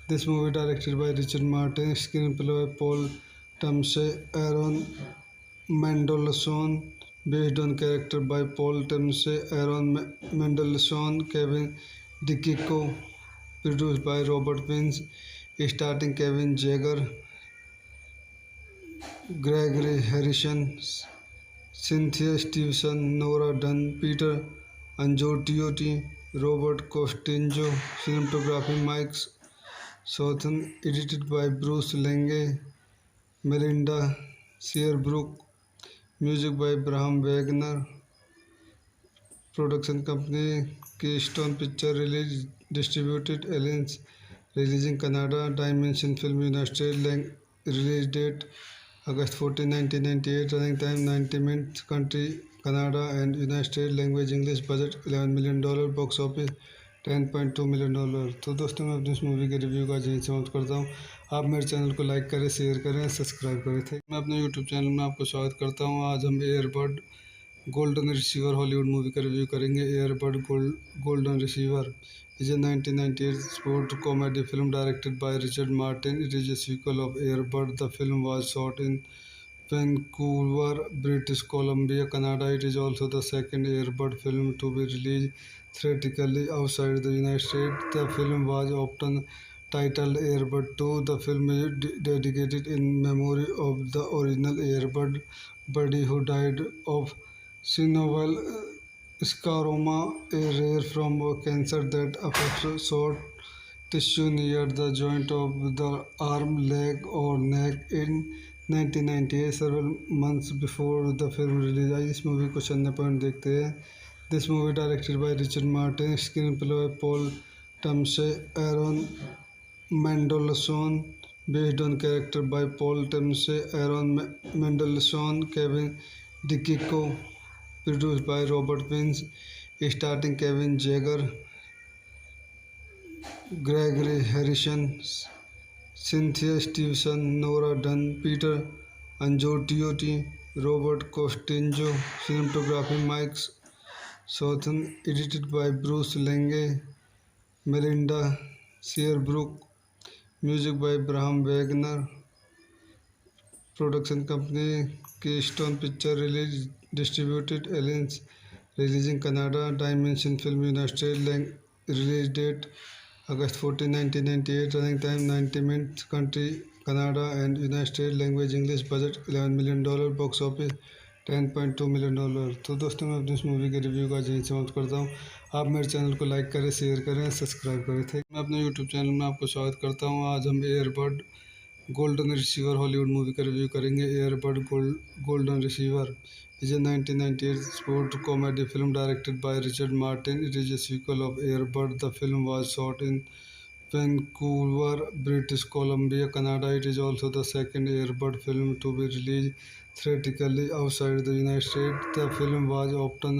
This movie directed by Richard Martin, screenplay by Paul Tamasy, Aaron Mendelsohn, based on character by Paul Timsey, Aaron Mendelsohn, Kevin DiCicco, produced by Robert Wins, starring Kevin Jagger, Gregory Harrison, Cynthia Stevenson, Nora Dunn, Peter Angiotiotti, Robert Costinjo, cinematography Mike Southern, edited by Bruce Lange, Melinda Searbrook, music by Braham Wagner, production company Keystone Picture Release distributed Aliens, releasing Canada, Dimension Film United States, release date August 14, 1998, running time 90 minutes, country Canada and United States, language English, budget $11 million, box office $10.2 million. तो दोस्तों मैं अपनी इस movie के review का यहीं समाप्त करता हूँ। आप मेरे चैनल को लाइक करें, शेयर करें, सब्सक्राइब करें। थे मैं अपने यूट्यूब चैनल में आपको स्वागत करता हूँ। आज हम earbud golden receiver Hollywood movie का रिव्यू करेंगे। Earbud golden receiver is a 1998 sport comedy film directed by Richard Martin. It is a sequel of Air Bud. The film was shot in Vancouver, British Columbia, Canada. It is also the second Air Bud film to be released theatrically outside the United States. The film was often titled Air Bud 2. The film is dedicated in memory of the original Air Bud buddy who died of synovial scleroma, a rare form of cancer that affects soft tissue near the joint of the arm, leg, or neck. In 1998, several months before the film release, आई इस movie को चलने point देखते हैं। This movie directed by Richard Martin, screenplay by Paul Tamasy, Aaron Mendelsohn, based on character by Paul Timsey, Aaron Mendelsohn, Kevin DiCicco, produced by Robert Wins, starring Kevin Jagger, Gregory Harrison, Cynthia Stevenson, Nora Dunn, Peter Angiotiotti, Robert Costinjo, cinematography Mike Southern, edited by Bruce Lange, Melinda Searbrook, music by Braham Wagner, production company Keystone Picture Release distributed Aliens, releasing Canada, Dimension Film United States, release date August 14, 1998, running time 90 minutes, country Canada and United States, language English, budget $11 million, box office $10.2 million. तो दोस्तों मैं अपनी इस movie के review का यहीं समाप्त करता हूँ। आप मेरे चैनल को लाइक करें, शेयर करें, सब्सक्राइब करें। थे मैं अपने यूट्यूब चैनल में आपको स्वागत करता हूँ। आज हम earbud golden receiver Hollywood movie का रिव्यू करेंगे। Earbud golden receiver is a 1998 sport comedy film directed by Richard Martin. It is a sequel of Air Bud. The film was shot in Vancouver, British Columbia, Canada. It is also the second Air Bud film to be released theatrically outside the United States. The film was often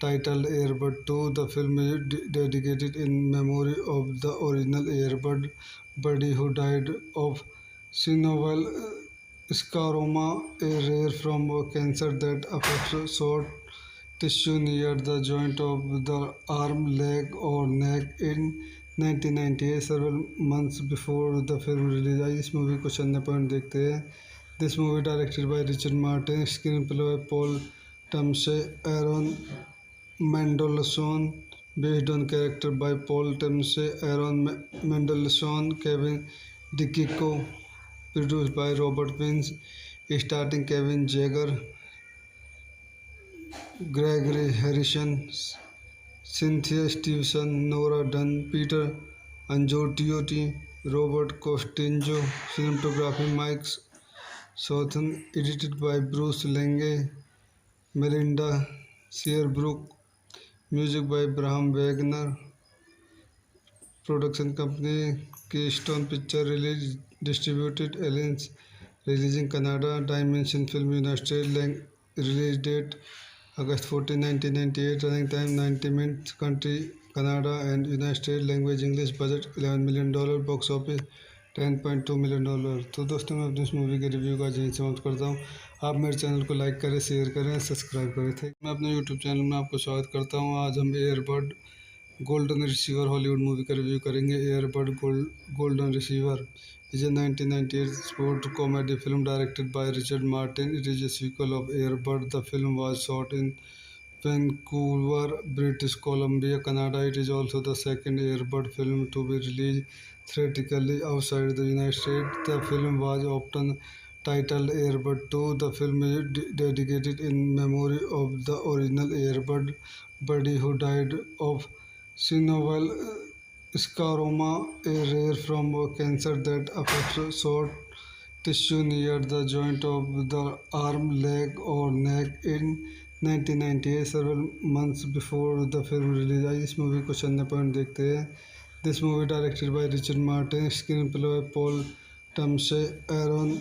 titled Air Bud 2. The film is dedicated in memory of the original Air Bud buddy who died of synovial scleroma, a rare form of cancer that affects soft tissue near the joint of the arm, leg, or neck. In 1998, several months before the film release, आई इस movie को चलने point देखते हैं। This movie directed by Richard Martin, screenplay by Paul Tamasy, Aaron Mendelsohn, based on character by Paul Timsey, Aaron Mendelsohn, Kevin DiCicco, produced by Robert Wins, starring Kevin Jagger, Gregory Harrison, Cynthia Stevenson, Nora Dunn, Peter Angiotiotti, Robert Costinjo, cinematography Mike Southern, edited by Bruce Lange, Melinda Searbrook, music by Braham Wagner, production company Keystone Picture Release distributed Aliens, releasing Canada, Dimension Film United States, release date August 14, 1998, running time 90 minutes, country Canada and United States, language English, budget $11 million, box office $10.2 million. तो दोस्तों मैं अपनी इस movie के review का यहीं समाप्त करता हूँ। आप मेरे चैनल को लाइक करें, शेयर करें, सब्सक्राइब करें। थे मैं अपने यूट्यूब चैनल में आपको स्वागत करता हूँ। आज हम earbud golden receiver Hollywood movie का रिव्यू करेंगे। Earbud golden receiver is a 1998 sport comedy film directed by Richard Martin. It is a sequel of Air Bud. The film was shot in Vancouver, British Columbia, Canada. It is also the second Air Bud film to be released theatrically outside the United States. The film was often titled Air Bud 2. The film is dedicated in memory of the original Air Bud buddy who died of synovial scleroma, a rare form of cancer that affects soft tissue near the joint of the arm, leg, or neck. In 1998, several months before the film release, आइए इस movie को चंद point देखते हैं. This movie directed by Richard Martin, screenplay by Paul Tamsey, Aaron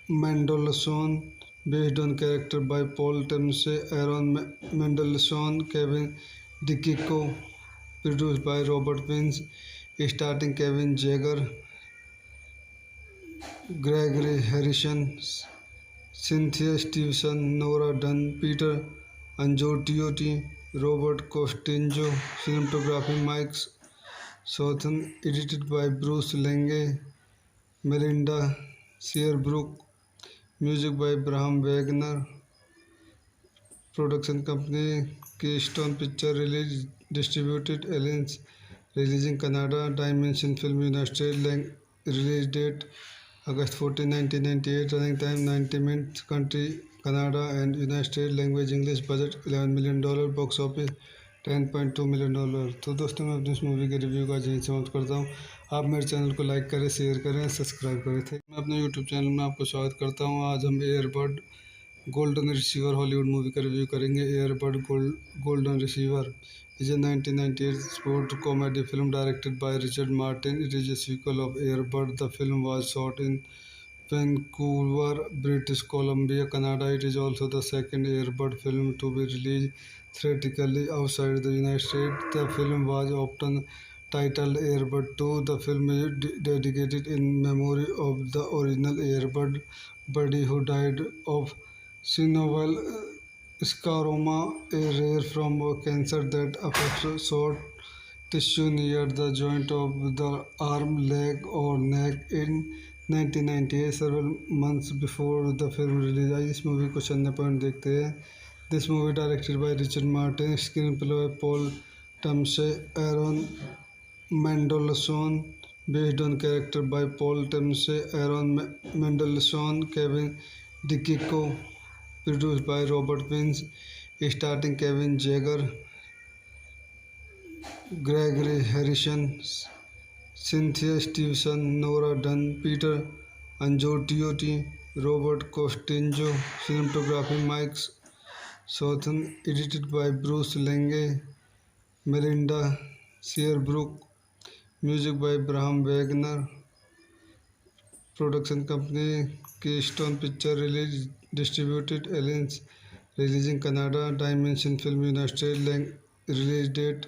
Mendelsohn, based on character by Paul Tamsey, Aaron Mendelsohn, Kevin DeCicco, produced by Robert Wins, starring Kevin Jagger, Gregory Harrison, Cynthia Stevenson, Nora Dunn, Peter Angiotiotti, Robert Costinjo, cinematography Mike Southern, edited by Bruce Lange, Melinda Searbrook, music by Bram Wagner, production company Keystone Picture Release, distributed Aliens, releasing Canada, Dimension Film United States, release date August 14, 1998, running time 90 minutes, country Canada and United States, language English, budget $11 million, box office $10.2 million. तो दोस्तों मैं अपनी इस movie के review का यहीं समाप्त करता हूँ. आप मेरे चैनल को लाइक करें, शेयर करें, सब्सक्राइब करें. थे मैं अपने यूट्यूब चैनल में आपको स्वागत करता हूँ. आज हम earbud golden receiver Hollywood movie का रिव्यू करेंगे. Earbud golden receiver is a 1998 sport comedy film directed by Richard Martin. It is a sequel of Air Bud. The film was shot in Vancouver, British Columbia, Canada. It is also the second Air Bud film to be released theatrically outside the United States. The film was often titled Air Bud 2. The film is dedicated in memory of the original Air Bud buddy who died of synovial scleroma, a rare form of cancer that affects soft tissue near the joint of the arm, leg, or neck. In 1998, several months before the film release, आइए इस movie को चंद point देखते हैं. This movie directed by Richard Martin, screenplay by Paul Tamsey, Aaron Mendelsohn, based on character by Paul Tamsey, Aaron Mendelsohn, Kevin DeCicco, produced by Robert Wins, starring Kevin Jagger, Gregory Harrison, Cynthia Stevenson, Nora Dunn, Peter Angiotiotti, Robert Costinjo, cinematography Mike Southern, edited by Bruce Lange, Melinda Searbrook, music by Bram Wagner, production company Keystone Picture Release, distributed Aliens, releasing Canada, Dimension Film United States, release date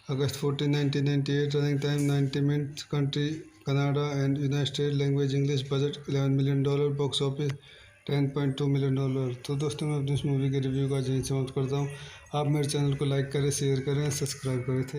August 14, 1998, running time 90 minutes, country Canada and United States, language English, budget $11 million, box office $10.2 million. तो दोस्तों मैं अपनी इस movie के review का यहीं समाप्त करता हूँ. आप मेरे चैनल को लाइक करें, शेयर करें, सब्सक्राइब करें. थे